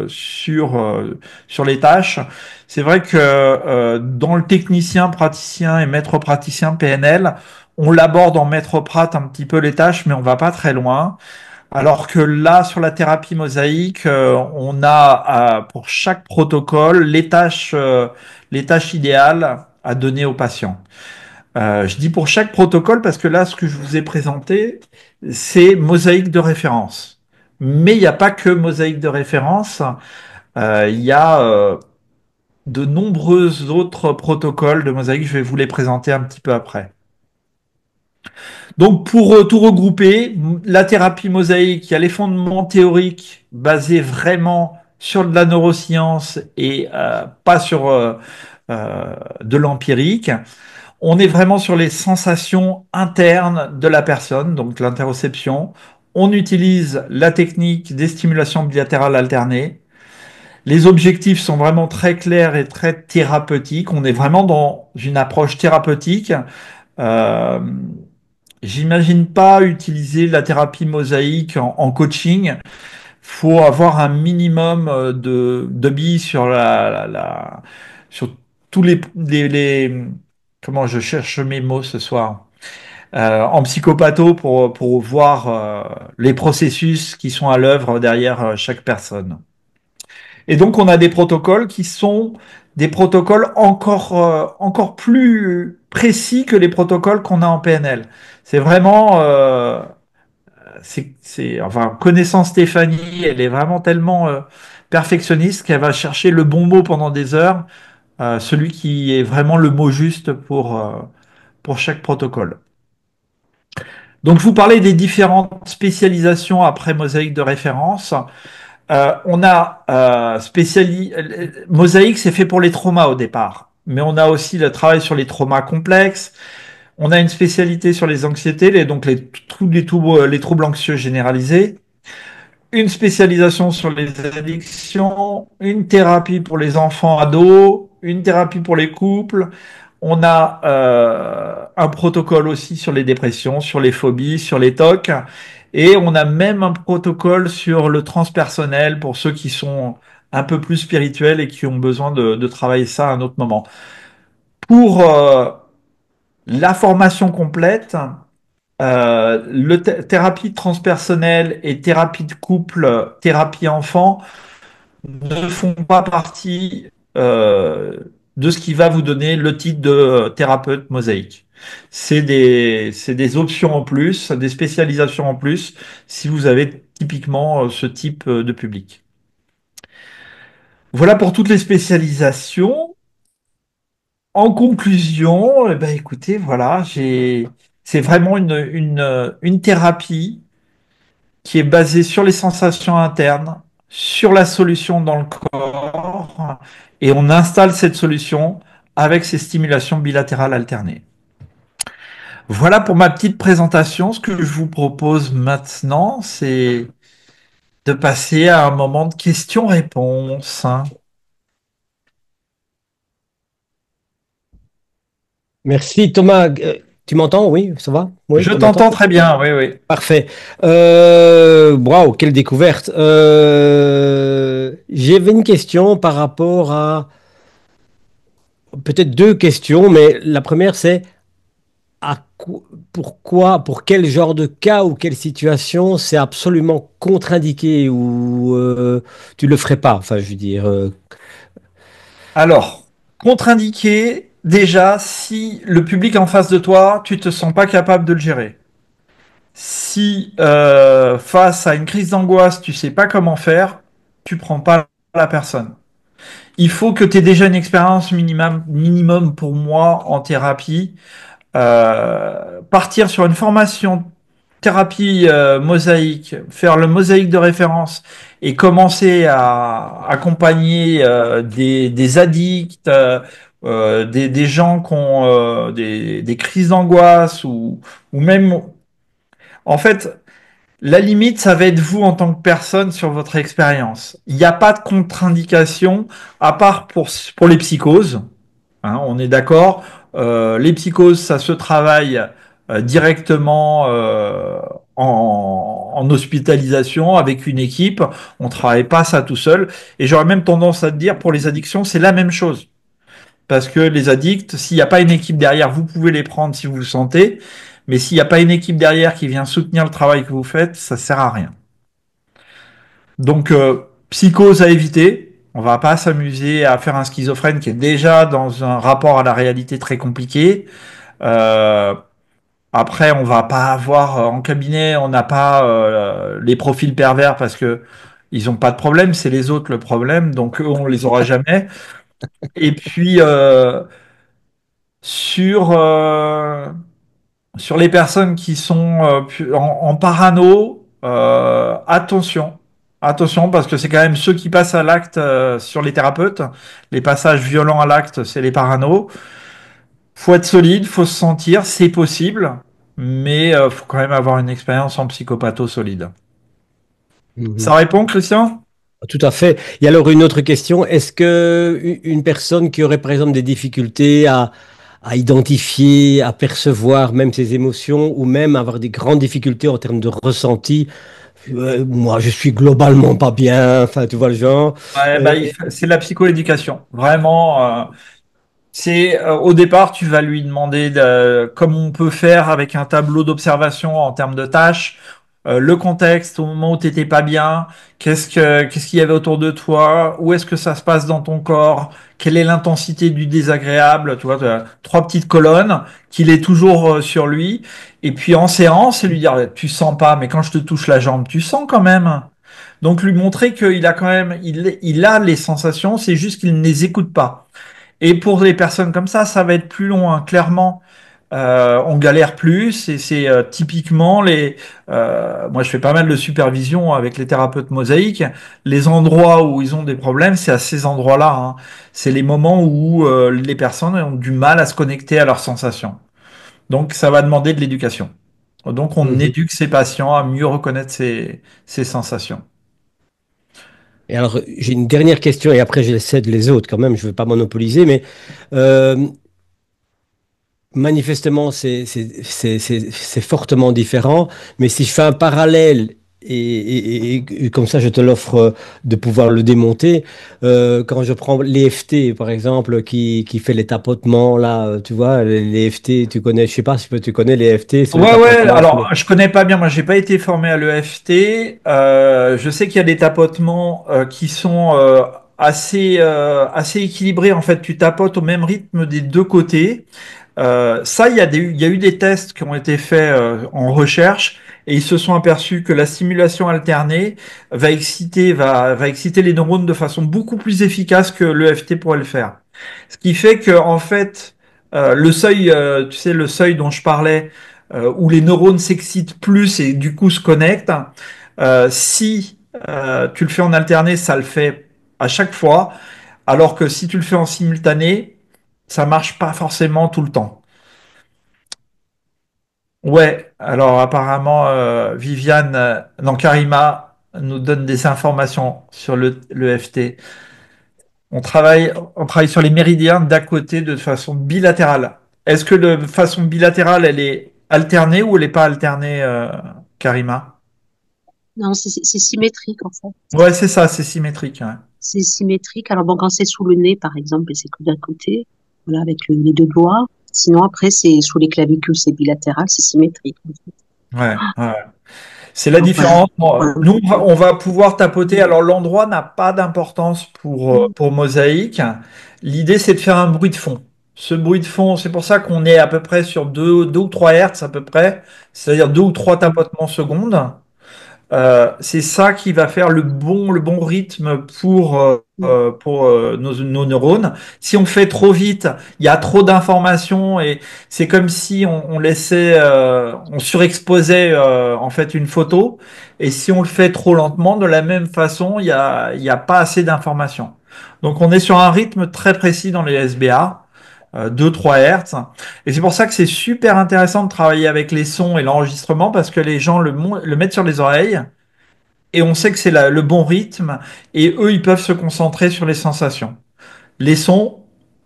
sur les tâches. C'est vrai que dans le technicien, praticien et maître praticien PNL, on l'aborde en maître prat un petit peu les tâches, mais on va pas très loin. Alors que là, sur la thérapie mosaïque, on a pour chaque protocole les tâches idéales à donner au patient. Je dis pour chaque protocole parce que là, ce que je vous ai présenté, c'est mosaïque de référence. Mais il n'y a pas que mosaïque de référence. Il y a de nombreux autres protocoles de mosaïque. Je vais vous les présenter un petit peu après. Donc, pour tout regrouper, la thérapie mosaïque, il y a les fondements théoriques basés vraiment sur de la neuroscience et pas sur de l'empirique. On est vraiment sur les sensations internes de la personne, donc l'interoception. On utilise la technique des stimulations bilatérales alternées. Les objectifs sont vraiment très clairs et très thérapeutiques. On est vraiment dans une approche thérapeutique. Euh, J'imagine pas utiliser la thérapie mosaïque en coaching. Faut avoir un minimum de billes sur sur tous comment je cherche mes mots ce soir. En psychopatho pour voir les processus qui sont à l'œuvre derrière chaque personne. Et donc on a des protocoles qui sont des protocoles encore plus précis que les protocoles qu'on a en PNL. C'est vraiment enfin, connaissant Stéphanie, elle est vraiment tellement perfectionniste qu'elle va chercher le bon mot pendant des heures, celui qui est vraiment le mot juste pour chaque protocole. Donc, je vous parlais des différentes spécialisations après mosaïque de référence. On a mosaïque, c'est fait pour les traumas au départ, mais on a aussi le travail sur les traumas complexes. On a une spécialité sur les anxiétés, donc les troubles anxieux généralisés, une spécialisation sur les addictions, une thérapie pour les enfants ados, une thérapie pour les couples. On a un protocole aussi sur les dépressions, sur les phobies, sur les TOC. Et on a même un protocole sur le transpersonnel pour ceux qui sont un peu plus spirituels et qui ont besoin de travailler ça à un autre moment. Pour la formation complète, thérapie transpersonnelle et thérapie de couple, thérapie enfant ne font pas partie de ce qui va vous donner le titre de thérapeute mosaïque. C'est des options en plus, des spécialisations en plus, si vous avez typiquement ce type de public. Voilà pour toutes les spécialisations. En conclusion, eh ben, écoutez, voilà, c'est vraiment une thérapie qui est basée sur les sensations internes, sur la solution dans le corps, et on installe cette solution avec ces stimulations bilatérales alternées. Voilà pour ma petite présentation. Ce que je vous propose maintenant, c'est de passer à un moment de questions-réponses. Merci Thomas. Tu m'entends? Oui, ça va? Oui, Je tu m'entends? t'entends très bien, oui, oui. Parfait. Waouh, quelle découverte. J'avais une question par rapport à peut-être deux questions, mais la première c'est pourquoi, pour quel genre de cas ou quelle situation c'est absolument contre-indiqué ou tu le ferais pas. Enfin, je veux dire. Alors, contre-indiqué, déjà, si le public en face de toi, tu te sens pas capable de le gérer. Si face à une crise d'angoisse, tu sais pas comment faire, tu prends pas la personne. Il faut que tu aies déjà une expérience minimum pour moi en thérapie. Partir sur une formation thérapie mosaïque, faire le mosaïque de référence et commencer à accompagner des addicts, des gens qui ont des crises d'angoisse ou même, en fait, la limite, ça va être vous en tant que personne sur votre expérience. Il n'y a pas de contre-indication à part pour les psychoses. Hein, on est d'accord. Les psychoses, ça se travaille directement en hospitalisation avec une équipe. On travaille pas ça tout seul. Et j'aurais même tendance à te dire, pour les addictions, c'est la même chose. Parce que les addicts, s'il n'y a pas une équipe derrière, vous pouvez les prendre si vous le sentez. Mais s'il n'y a pas une équipe derrière qui vient soutenir le travail que vous faites, ça sert à rien. Donc, psychose à éviter. On va pas s'amuser à faire un schizophrène qui est déjà dans un rapport à la réalité très compliqué. Euh, Après, on va pas avoir en cabinet, on n'a pas les profils pervers parce que ils ont pas de problème, c'est les autres le problème, donc eux, on les aura jamais. Et puis sur sur les personnes qui sont en parano, attention. Attention, parce que c'est quand même ceux qui passent à l'acte sur les thérapeutes. Les passages violents à l'acte, c'est les paranos. Faut être solide, faut se sentir, c'est possible, mais faut quand même avoir une expérience en psychopatho solide. Mhm. Ça répond, Christian? Tout à fait. Et alors une autre question, est-ce que une personne qui aurait par exemple des difficultés à identifier, à percevoir même ses émotions ou même avoir des grandes difficultés en termes de ressenti, moi je suis globalement pas bien, enfin tu vois le genre. Ouais, Euh, bah, c'est la psychoéducation. Vraiment, c'est au départ, tu vas lui demander comme on peut faire avec un tableau d'observation en termes de tâches, le contexte au moment où tu n'étais pas bien, qu'est-ce qu'il y avait autour de toi, où est-ce que ça se passe dans ton corps, quelle est l'intensité du désagréable, tu vois, t'as trois petites colonnes, qu'il est toujours sur lui, et puis en séance, c'est lui dire, tu sens pas, mais quand je te touche la jambe, tu sens quand même. Donc lui montrer qu'il a quand même, il a les sensations, c'est juste qu'il ne les écoute pas. Et pour les personnes comme ça va être plus long, hein. Clairement, on galère plus et c'est typiquement les. Moi, je fais pas mal de supervision avec les thérapeutes mosaïques. Les endroits où ils ont des problèmes, c'est à ces endroits-là, hein. C'est les moments où les personnes ont du mal à se connecter à leurs sensations. Donc, ça va demander de l'éducation. Donc, on mhm. éduque ces patients à mieux reconnaître ces sensations. Et alors, j'ai une dernière question et après, je cède les autres quand même. Je ne veux pas monopoliser, mais euh, manifestement, c'est fortement différent. Mais si je fais un parallèle, et comme ça, je te l'offre de pouvoir le démonter, quand je prends l'EFT, par exemple, qui fait les tapotements, là, tu vois, les EFT, tu connais, je sais pas si tu connais les EFT, c'est le Ouais, ouais, tapotement alors je connais pas bien, moi j'ai pas été formé à l'EFT. Je sais qu'il y a des tapotements qui sont assez équilibrés. En fait, tu tapotes au même rythme des deux côtés. Ça, il y a eu des tests qui ont été faits en recherche et ils se sont aperçus que la stimulation alternée va exciter les neurones de façon beaucoup plus efficace que l'EFT pourrait le faire. Ce qui fait que, en fait, le seuil, tu sais, le seuil dont je parlais, où les neurones s'excitent plus et du coup se connectent, si tu le fais en alterné, ça le fait à chaque fois, alors que si tu le fais en simultané, ça marche pas forcément tout le temps. Ouais, alors apparemment, Viviane, non, Karima nous donne des informations sur le FT. On travaille sur les méridiens d'à côté de façon bilatérale. Est-ce que de façon bilatérale, elle est alternée ou elle n'est pas alternée, Karima? Non, c'est symétrique en fait. Ouais, c'est ça, c'est symétrique, ouais. C'est symétrique. Alors bon, quand c'est sous le nez, par exemple, c'est que d'un côté, voilà, avec les deux doigts. Sinon, après, c'est sous les clavicules, c'est bilatéral, c'est symétrique. En fait. Ouais, ouais. C'est la Donc voilà. différence. Bon, nous, on va pouvoir tapoter. Alors, l'endroit n'a pas d'importance pour Mosaïque. L'idée, c'est de faire un bruit de fond. Ce bruit de fond, c'est pour ça qu'on est à peu près sur 2 ou 3 Hertz à peu près, c'est-à-dire 2 ou 3 tapotements secondes. C'est ça qui va faire le bon rythme pour nos neurones. Si on fait trop vite, il y a trop d'informations et c'est comme si on laissait, on surexposait en fait une photo. Et si on le fait trop lentement, de la même façon, il y a pas assez d'informations. Donc on est sur un rythme très précis dans les SBA. 2-3 Hertz. Et c'est pour ça que c'est super intéressant de travailler avec les sons et l'enregistrement parce que les gens le mettent sur les oreilles et on sait que c'est le bon rythme et eux, ils peuvent se concentrer sur les sensations. Les sons,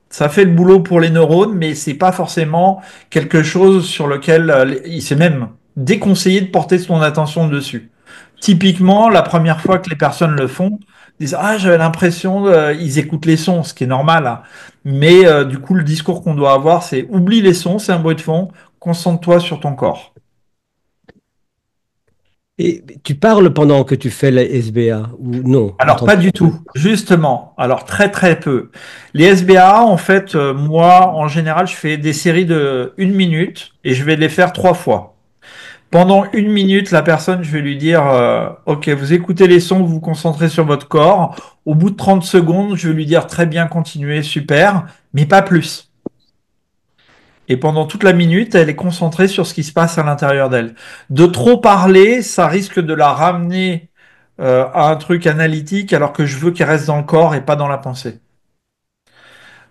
ça fait le boulot pour les neurones, mais c'est pas forcément quelque chose sur lequel il s'est même déconseillé de porter son attention dessus. Typiquement, la première fois que les personnes le font, ils disent ah j'avais l'impression ils écoutent les sons, ce qui est normal, hein. Mais du coup le discours qu'on doit avoir c'est oublie les sons, c'est un bruit de fond, concentre-toi sur ton corps. Et tu parles pendant que tu fais la SBA ou non? Alors, pas du tout, justement. Alors, très, très peu. Les SBA, en fait, moi, en général, je fais des séries de 1 minute et je vais les faire 3 fois. Pendant 1 minute, la personne, je vais lui dire, OK, vous écoutez les sons, vous vous concentrez sur votre corps. Au bout de 30 secondes, je vais lui dire, très bien, continuez, super, mais pas plus. Et pendant toute la minute, elle est concentrée sur ce qui se passe à l'intérieur d'elle. De trop parler, ça risque de la ramener à un truc analytique alors que je veux qu'elle reste dans le corps et pas dans la pensée.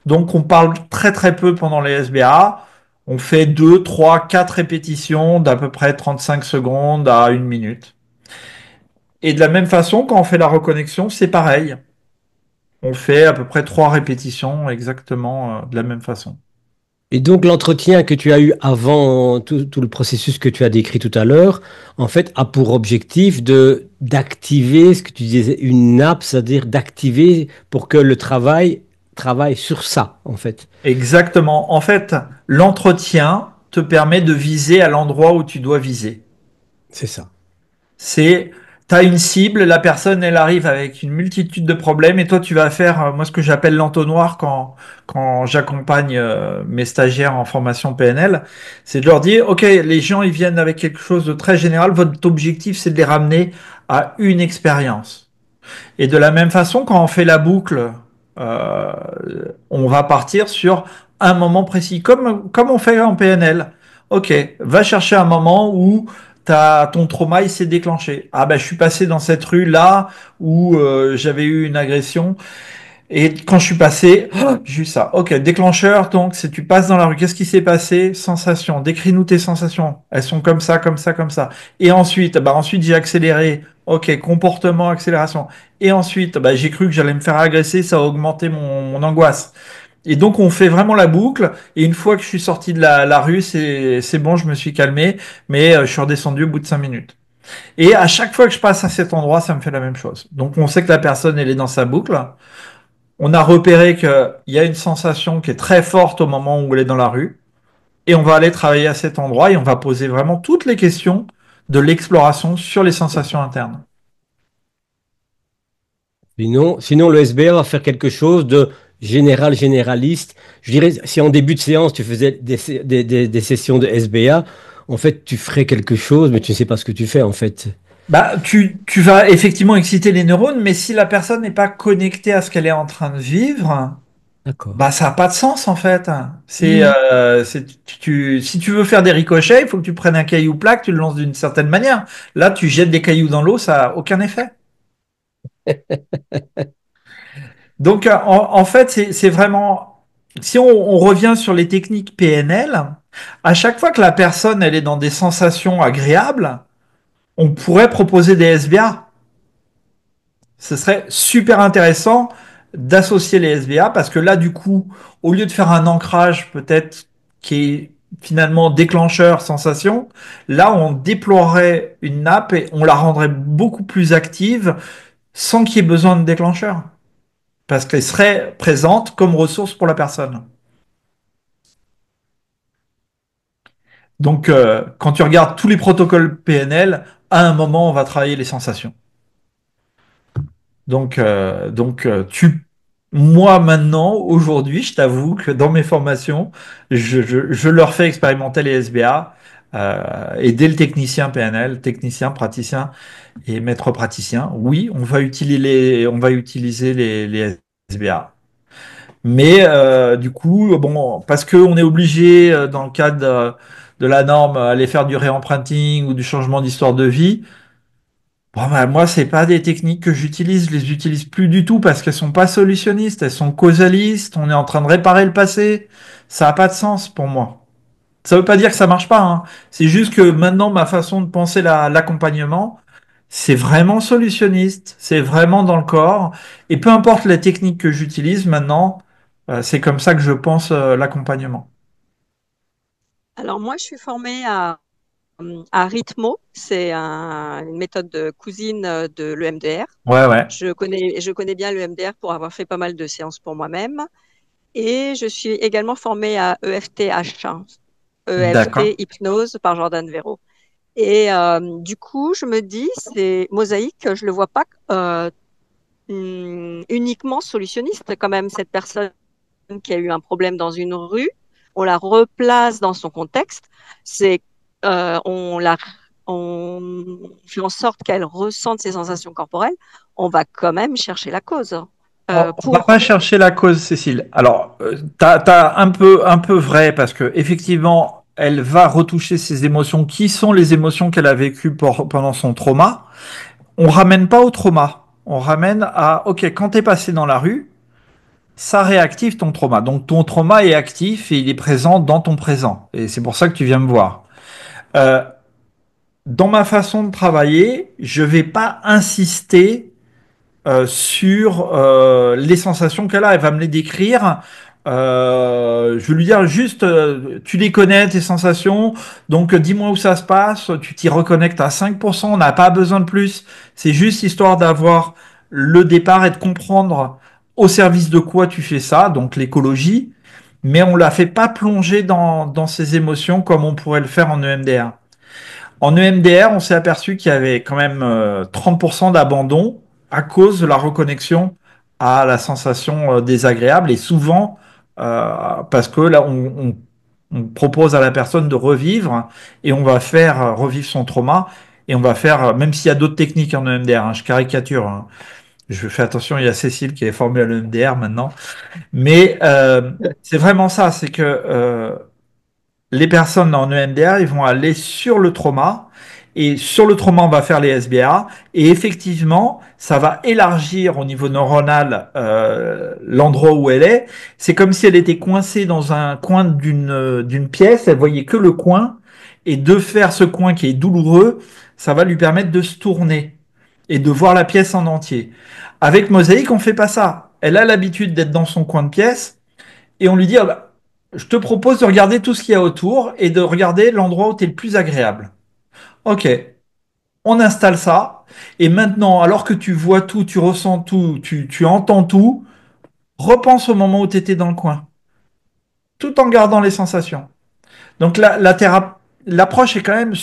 Donc on parle très très peu pendant les SBA. On fait 2, 3, 4 répétitions d'à peu près 35 secondes à 1 minute. Et de la même façon, quand on fait la reconnexion, c'est pareil. On fait à peu près 3 répétitions exactement de la même façon. Et donc l'entretien que tu as eu avant tout le processus que tu as décrit tout à l'heure, en fait, a pour objectif de d'activer ce que tu disais, une nappe, c'est-à-dire d'activer pour que le travaille sur ça, en fait. Exactement. En fait, l'entretien te permet de viser à l'endroit où tu dois viser. C'est ça. C'est, t'as une cible, la personne, elle arrive avec une multitude de problèmes et toi, tu vas faire, moi, ce que j'appelle l'entonnoir quand j'accompagne mes stagiaires en formation PNL, c'est de leur dire, OK, les gens, ils viennent avec quelque chose de très général. Votre objectif, c'est de les ramener à une expérience. Et de la même façon, quand on fait la boucle, euh, on va partir sur un moment précis, comme on fait en PNL. Ok, va chercher un moment où ton trauma il s'est déclenché. Ah ben je suis passé dans cette rue là où j'avais eu une agression. Et quand je suis passé, oh, j'ai eu ça. Ok, déclencheur, donc, c'est tu passes dans la rue. Qu'est-ce qui s'est passé? Sensation. Décris-nous tes sensations. Elles sont comme ça, comme ça, comme ça. Et ensuite, ensuite j'ai accéléré. Ok, comportement, accélération. Et ensuite, j'ai cru que j'allais me faire agresser, ça a augmenté mon angoisse. Et donc, on fait vraiment la boucle. Et une fois que je suis sorti de la rue, c'est bon, je me suis calmé. Mais je suis redescendu au bout de 5 minutes. Et à chaque fois que je passe à cet endroit, ça me fait la même chose. Donc, on sait que la personne, elle est dans sa boucle. On a repéré qu'il y a une sensation qui est très forte au moment où elle est dans la rue, et on va aller travailler à cet endroit et on va poser vraiment toutes les questions de l'exploration sur les sensations internes. Sinon, le SBA va faire quelque chose de généraliste. Je dirais, si en début de séance, tu faisais des sessions de SBA, en fait, tu ferais quelque chose, mais tu ne sais pas ce que tu fais, en fait. Tu vas effectivement exciter les neurones, mais si la personne n'est pas connectée à ce qu'elle est en train de vivre, D'accord. ça n'a pas de sens en fait. Mhm. Si tu veux faire des ricochets, il faut que tu prennes un caillou plat, que tu le lances d'une certaine manière. Là, tu jettes des cailloux dans l'eau, ça n'a aucun effet. Donc, en fait, c'est vraiment, si on revient sur les techniques PNL, à chaque fois que la personne, elle est dans des sensations agréables, on pourrait proposer des SBA. Ce serait super intéressant d'associer les SBA parce que là, du coup, au lieu de faire un ancrage peut-être qui est finalement déclencheur sensation, là, on déploierait une nappe et on la rendrait beaucoup plus active sans qu'il y ait besoin de déclencheur. Parce qu'elle serait présente comme ressource pour la personne. Donc, quand tu regardes tous les protocoles PNL, à un moment, on va travailler les sensations. Moi maintenant, aujourd'hui, je t'avoue que dans mes formations, je leur fais expérimenter les SBA, aider le technicien PNL, technicien, praticien et maître praticien. Oui, on va utiliser les SBA. Mais du coup, bon, parce qu'on est obligé, dans le cadre de la norme, aller faire du réemprunting ou du changement d'histoire de vie. Bon, moi, c'est pas des techniques que j'utilise, je les utilise plus du tout parce qu'elles sont pas solutionnistes, elles sont causalistes, on est en train de réparer le passé. Ça n'a pas de sens pour moi. Ça veut pas dire que ça marche pas, hein. C'est juste que maintenant, ma façon de penser l'accompagnement, c'est vraiment solutionniste, c'est vraiment dans le corps. Et peu importe la technique que j'utilise maintenant, c'est comme ça que je pense l'accompagnement. Alors moi, je suis formée à Rhythmo. C'est une méthode de cousine de l'EMDR. Ouais, ouais. Je connais bien l'EMDR pour avoir fait pas mal de séances pour moi-même. Et je suis également formée à EFTH, D'accord. EFT Hypnose par Jordan Véro. Et du coup, je me dis, c'est mosaïque, je le vois pas uniquement solutionniste quand même. Cette personne qui a eu un problème dans une rue, on la replace dans son contexte. C'est on la on fait en sorte qu'elle ressente ses sensations corporelles. On va quand même chercher la cause On va pas pour. chercher la cause, Cécile. Alors, un peu vrai parce que effectivement, elle va retoucher ses émotions, qui sont les émotions qu'elle a vécues pendant son trauma. On ramène pas au trauma. On ramène à, ok, quand t'es passé dans la rue, ça réactive ton trauma. Donc ton trauma est actif et il est présent dans ton présent. Et c'est pour ça que tu viens me voir. Euh, dans ma façon de travailler, je vais pas insister sur les sensations qu'elle a. Elle va me les décrire. Je vais lui dire juste, tu les connais, tes sensations, donc dis-moi où ça se passe, tu t'y reconnectes à 5%, on n'a pas besoin de plus. C'est juste histoire d'avoir le départ et de comprendre au service de quoi tu fais ça, donc l'écologie, mais on la fait pas plonger dans ses émotions comme on pourrait le faire en EMDR. En EMDR, on s'est aperçu qu'il y avait quand même 30% d'abandon à cause de la reconnexion à la sensation désagréable et souvent parce que là, on propose à la personne de revivre et on va faire revivre son trauma et on va faire, même s'il y a d'autres techniques en EMDR, hein, je caricature, hein, je fais attention, il y a Cécile qui est formée à l'EMDR maintenant, mais c'est vraiment ça, c'est que les personnes en EMDR, ils vont aller sur le trauma, et sur le trauma, on va faire les SBA, et effectivement, ça va élargir au niveau neuronal l'endroit où elle est. C'est comme si elle était coincée dans un coin d'une pièce, elle voyait que le coin, et de faire ce coin qui est douloureux, ça va lui permettre de se tourner et de voir la pièce en entier. Avec Mosaïque, on fait pas ça. Elle a l'habitude d'être dans son coin de pièce, et on lui dit, ah bah, je te propose de regarder tout ce qu'il y a autour et de regarder l'endroit où tu es le plus agréable. Ok, on installe ça. Et maintenant, alors que tu vois tout, tu ressens tout, tu entends tout, repense au moment où tu étais dans le coin, tout en gardant les sensations. Donc l'approche est quand même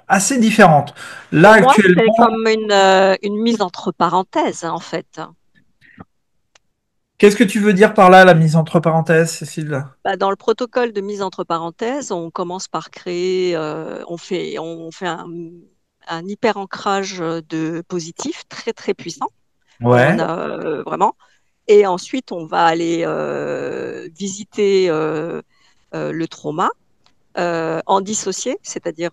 assez différente. Là, Pour moi, c'est actuellement, comme une mise entre parenthèses, en fait. qu'est-ce que tu veux dire par là, la mise entre parenthèses, Cécile? Bah, dans le protocole de mise entre parenthèses, on commence par créer, on fait un hyper ancrage de positif très très puissant. On Ouais. a vraiment. Et ensuite, on va aller visiter le trauma en dissocié, c'est-à-dire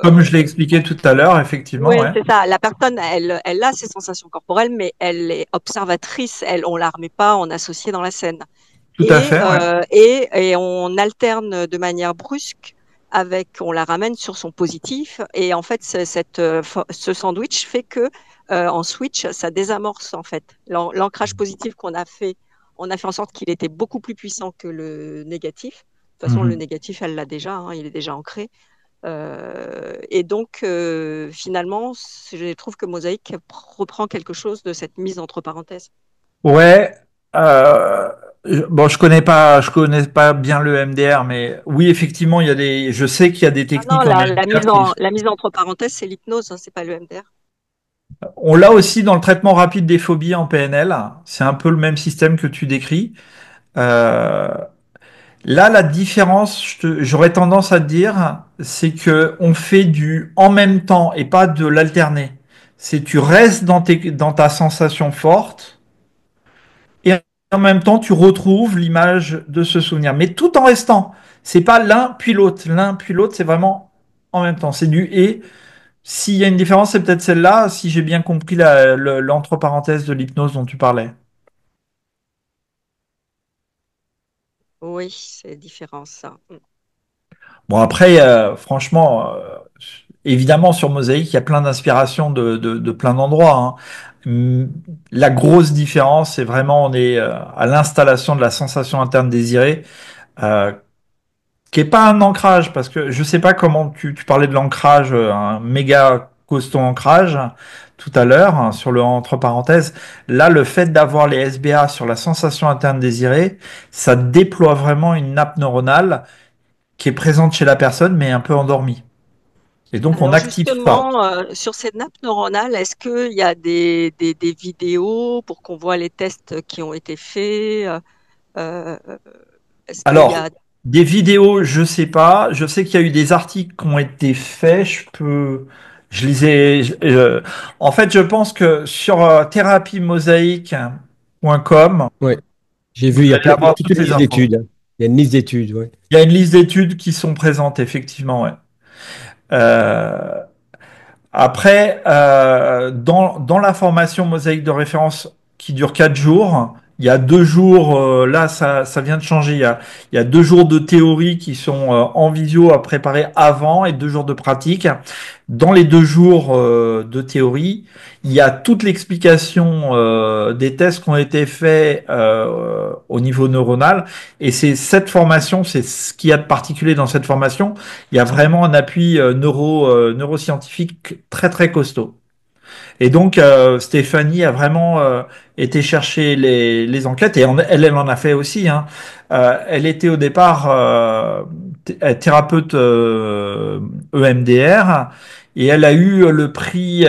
Comme je l'ai expliqué tout à l'heure, effectivement, oui, ouais. c'est ça. La personne, elle a ses sensations corporelles, mais elle est observatrice. On la remet pas en associé dans la scène. Tout à fait, ouais. Et on alterne de manière brusque on la ramène sur son positif. Et en fait, ce sandwich fait que en switch, ça désamorce en fait l'ancrage positif qu'on a fait. On a fait en sorte qu'il était beaucoup plus puissant que le négatif. De toute façon, le Mhm. négatif, elle l'a déjà, hein, il est déjà ancré. Et donc, finalement, je trouve que Mosaïque reprend quelque chose de cette mise entre parenthèses. Ouais. euh, bon, je connais pas bien le MDR, mais oui, effectivement, je sais qu'il y a des Ah non, techniques en MDR la mise entre parenthèses, c'est l'hypnose, hein, c'est pas le MDR. on l'a aussi dans le traitement rapide des phobies en PNL. C'est un peu le même système que tu décris. Euh, Là, la différence, j'aurais tendance à te dire, c'est que on fait du en même temps et pas de l'alterner. C'est tu restes dans ta sensation forte et en même temps tu retrouves l'image de ce souvenir, mais tout en restant. C'est pas l'un puis l'autre. L'un puis l'autre, c'est vraiment en même temps. C'est du et. S'il y a une différence, c'est peut-être celle-là, si j'ai bien compris l'entre parenthèse de l'hypnose dont tu parlais. Oui, c'est différent ça. Bon, après, franchement, évidemment, sur Mosaïque, il y a plein d'inspirations de plein d'endroits, hein. Hum, La grosse différence, c'est vraiment, on est à l'installation de la sensation interne désirée, euh, qui est pas un ancrage, parce que je sais pas comment tu parlais de l'ancrage, un méga costaud ancrage tout à l'heure, hein, sur le entre parenthèses. Là, le fait d'avoir les SBA sur la sensation interne désirée, ça déploie vraiment une nappe neuronale qui est présente chez la personne, mais un peu endormie. Et donc, on Alors active ça. justement, sur ces nappes neuronales, est-ce qu'il y a des vidéos pour qu'on voit les tests qui ont été faits? euh, Est-ce qu'il y Alors, a... des vidéos, je sais pas. Je sais qu'il y a eu des articles qui ont été faits. Je lisais. En fait, je pense que sur thérapiemosaique.com, Ouais. J'ai vous vu, allez il y a avoir toute toutes une les liste infos. d'études, hein. Il y a une liste d'études, ouais. Il y a une liste d'études qui sont présentes, effectivement, ouais. Euh, Après, dans la formation mosaïque de référence qui dure 4 jours, il y a 2 jours, là ça vient de changer, il y a 2 jours de théorie qui sont en visio à préparer avant et 2 jours de pratique. Dans les 2 jours de théorie, il y a toute l'explication des tests qui ont été faits au niveau neuronal. Et c'est cette formation, c'est ce qu'il y a de particulier dans cette formation, il y a vraiment un appui neuroscientifique très très costaud. Et donc Stéphanie a vraiment été chercher les enquêtes et elle en a fait aussi, hein. Elle était au départ thérapeute EMDR et elle a eu le prix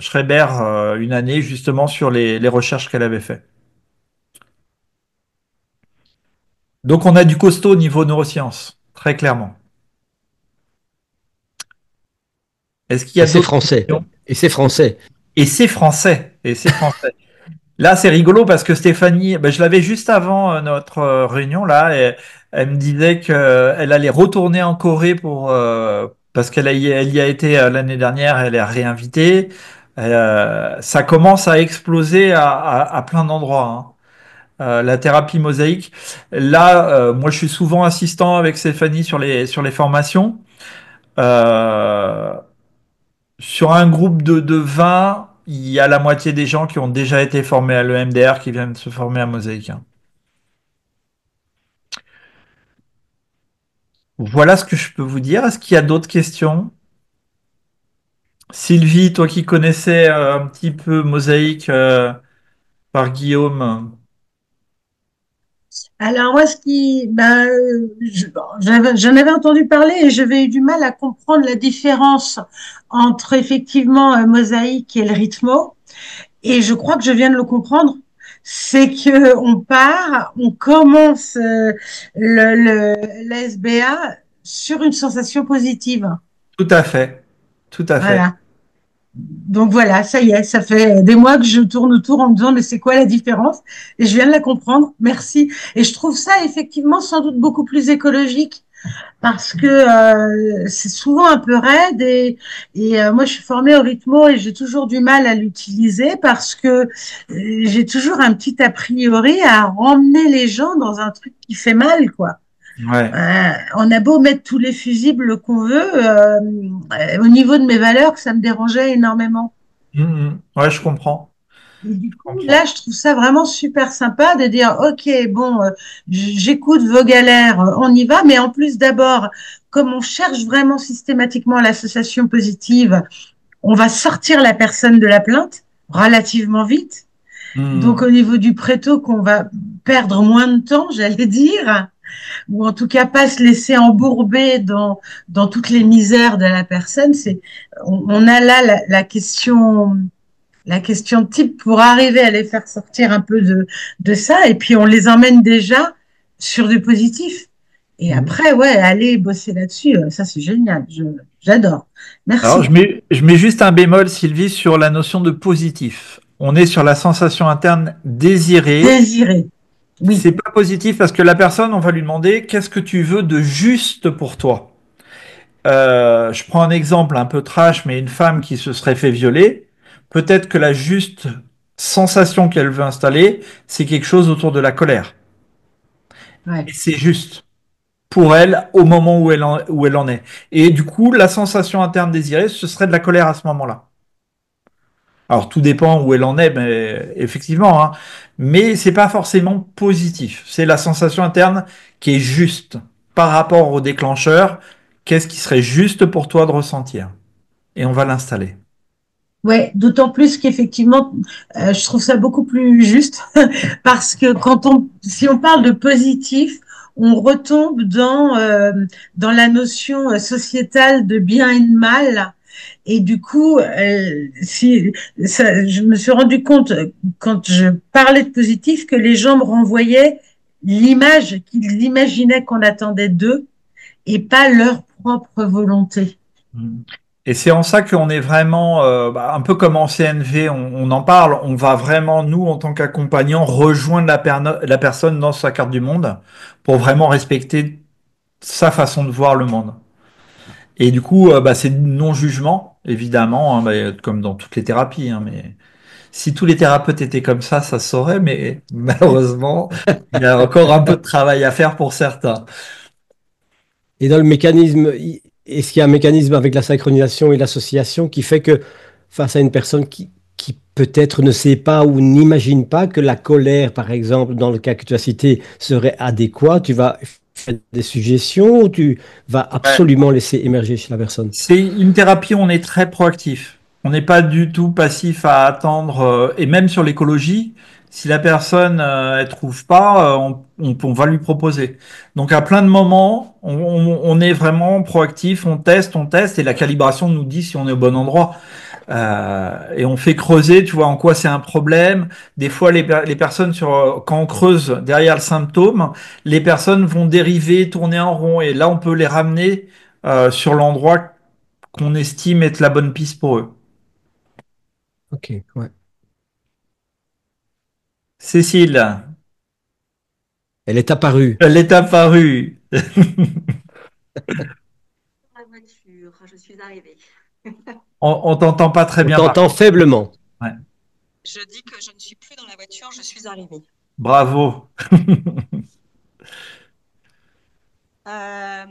Schreiber une année justement sur les recherches qu'elle avait fait. Donc on a du costaud au niveau neurosciences, très clairement. Est-ce qu'il y Et a c'est d'autres français. questions? Et c'est français. Et c'est français. Et c'est français. Là, c'est rigolo parce que Stéphanie, ben, je l'avais juste avant notre réunion là, et Elle me disait qu'elle allait retourner en Corée parce elle y a été l'année dernière, elle est réinvitée. Ça commence à exploser à plein d'endroits, hein. La thérapie mosaïque. Là, moi, je suis souvent assistant avec Stéphanie sur les formations. Euh, Sur un groupe de 20, il y a la moitié des gens qui ont déjà été formés à l'EMDR qui viennent se former à mosaïque, hein. Voilà ce que je peux vous dire. Est-ce qu'il y a d'autres questions? Sylvie, toi qui connaissais un petit peu Mosaïque par Guillaume. Alors moi, j'en avais entendu parler et j'avais eu du mal à comprendre la différence entre effectivement Mosaïque et le rythmo. Et je crois que je viens de le comprendre. C'est que on part, on commence la SBA sur une sensation positive. Tout à fait. Tout à fait. Voilà. Donc voilà, ça y est, ça fait des mois que je tourne autour en me disant mais c'est quoi la différence? Et je viens de la comprendre. Merci. Et je trouve ça effectivement sans doute beaucoup plus écologique parce que c'est souvent un peu raide et moi je suis formée au rythmo et j'ai toujours du mal à l'utiliser parce que j'ai toujours un petit a priori à emmener les gens dans un truc qui fait mal quoi. Ouais. On a beau mettre tous les fusibles qu'on veut, au niveau de mes valeurs, ça me dérangeait énormément. Ouais, je comprends. Et du Je coup, là, comprends. je trouve ça vraiment super sympa de dire, OK, bon, j'écoute vos galères, on y va, mais en plus, d'abord, comme on cherche vraiment systématiquement l'association positive, on va sortir la personne de la plainte relativement vite. Donc, au niveau du préto, qu'on va perdre moins de temps, j'allais dire, ou en tout cas pas se laisser embourber dans toutes les misères de la personne. On a là la question type pour arriver à les faire sortir un peu de ça. Et puis, on les emmène déjà sur du positif. Et Mhm. après, ouais, aller bosser là-dessus, ça, c'est génial. J'adore. Alors, Merci. je mets juste un bémol, Sylvie, sur la notion de positif. On est sur la sensation interne désirée. Désirer. Oui. C'est pas positif parce que la personne, on va lui demander qu'est-ce que tu veux de juste pour toi. Je prends un exemple un peu trash, mais une femme qui se serait fait violer, peut-être que la juste sensation qu'elle veut installer, c'est quelque chose autour de la colère. Ouais. Et c'est juste pour elle au moment où elle en est. Et du coup, la sensation interne désirée, ce serait de la colère à ce moment-là. Alors tout dépend où elle en est, mais effectivement, hein. Mais c'est pas forcément positif. C'est la sensation interne qui est juste par rapport au déclencheur. Qu'est-ce qui serait juste pour toi de ressentir? Et on va l'installer. Ouais, d'autant plus qu'effectivement, je trouve ça beaucoup plus juste parce que si on parle de positif, on retombe dans la notion sociétale de bien et de mal. Et du coup, je me suis rendu compte quand je parlais de positif que les gens me renvoyaient l'image qu'ils imaginaient qu'on attendait d'eux et pas leur propre volonté. Mm. Et c'est en ça qu'on est vraiment, un peu comme en CNV, on en parle, on va vraiment, nous, en tant qu'accompagnants, rejoindre la personne dans sa carte du monde pour vraiment respecter sa façon de voir le monde. Et du coup, c'est non-jugement, évidemment, hein, comme dans toutes les thérapies, hein, mais si tous les thérapeutes étaient comme ça se saurait, mais malheureusement, il y a encore un peu de travail à faire pour certains. Et dans le mécanisme, est-ce qu'il y a un mécanisme avec la synchronisation et l'association qui fait que face à une personne qui peut-être ne sait pas ou n'imagine pas que la colère, par exemple, dans le cas que tu as cité, serait adéquat, tu vas faire des suggestions ou tu vas Ouais. absolument laisser émerger chez la personne? C'est une thérapie où on est très proactif. On n'est pas du tout passif à attendre, et même sur l'écologie, si la personne elle trouve pas, on va lui proposer. Donc à plein de moments, on est vraiment proactif, on teste, et la calibration nous dit si on est au bon endroit. Et on fait creuser, tu vois, en quoi c'est un problème. Des fois, les personnes, quand on creuse derrière le symptôme, les personnes vont dériver, tourner en rond, et là, on peut les ramener sur l'endroit qu'on estime être la bonne piste pour eux. Ok, ouais. Cécile, Elle est apparue. Elle est apparue. La voiture, je suis arrivée. On t'entend pas très On bien par t'entend contre. faiblement. Ouais. Je dis que je ne suis plus dans la voiture, je suis arrivée. Bravo. Euh,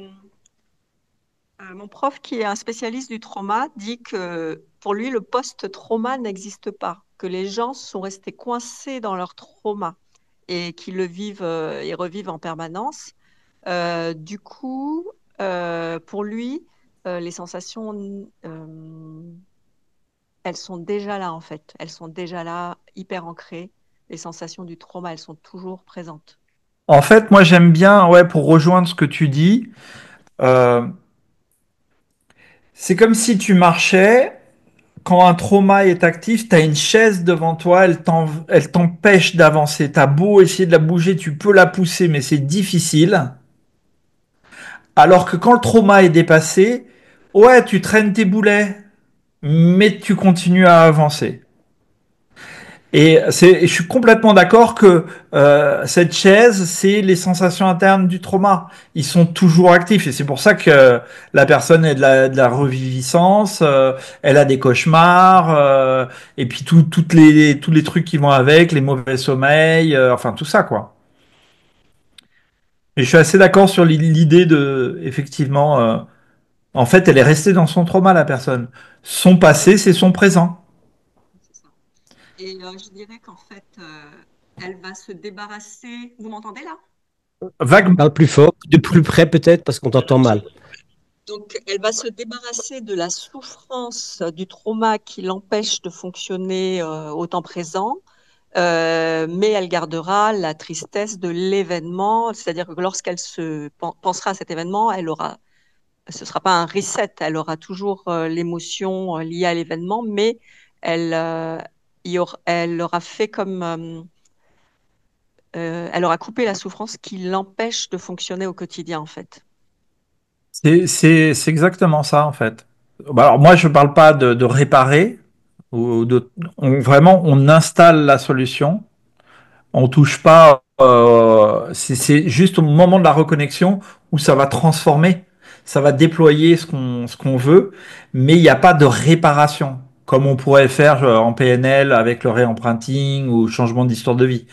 mon prof, qui est un spécialiste du trauma, dit que pour lui, le post-trauma n'existe pas, que les gens sont restés coincés dans leur trauma et qu'ils le vivent et revivent en permanence. Du coup, pour lui, les sensations, elles sont déjà là en fait. Elles sont déjà là, hyper ancrées. Les sensations du trauma, elles sont toujours présentes. En fait, moi j'aime bien, ouais, pour rejoindre ce que tu dis, euh, c'est comme si tu marchais, quand un trauma est actif, tu as une chaise devant toi, elle t'empêche d'avancer. Tu as beau essayer de la bouger, tu peux la pousser, mais c'est difficile. Alors que quand le trauma est dépassé, ouais, tu traînes tes boulets, mais tu continues à avancer. Je suis complètement d'accord que cette chaise, c'est les sensations internes du trauma. Ils sont toujours actifs et c'est pour ça que la personne est de la reviviscence, elle a des cauchemars, et puis tous les trucs qui vont avec, les mauvais sommeils, enfin tout ça quoi. Et je suis assez d'accord sur l'idée de, effectivement, en fait, elle est restée dans son trauma la personne. Son passé, c'est son présent. C'est ça. Et je dirais qu'en fait, elle va se débarrasser. Vous m'entendez là? Vaguement. Parle plus fort, de plus près peut-être, parce qu'on t'entend mal. Donc, elle va se débarrasser de la souffrance du trauma qui l'empêche de fonctionner au temps présent, mais elle gardera la tristesse de l'événement, c'est-à-dire que lorsqu'elle pensera à cet événement, ce ne sera pas un reset, elle aura toujours l'émotion liée à l'événement, mais elle, elle aura fait comme, elle aura coupé la souffrance qui l'empêche de fonctionner au quotidien, en fait. C'est exactement ça, en fait. Bah, alors, moi, je ne parle pas de réparer, ou vraiment, on installe la solution, on touche pas, c'est juste au moment de la reconnexion où ça va transformer, ça va déployer ce qu'on veut, mais il n'y a pas de réparation, comme on pourrait le faire en PNL avec le réemprunting ou changement d'histoire de vie.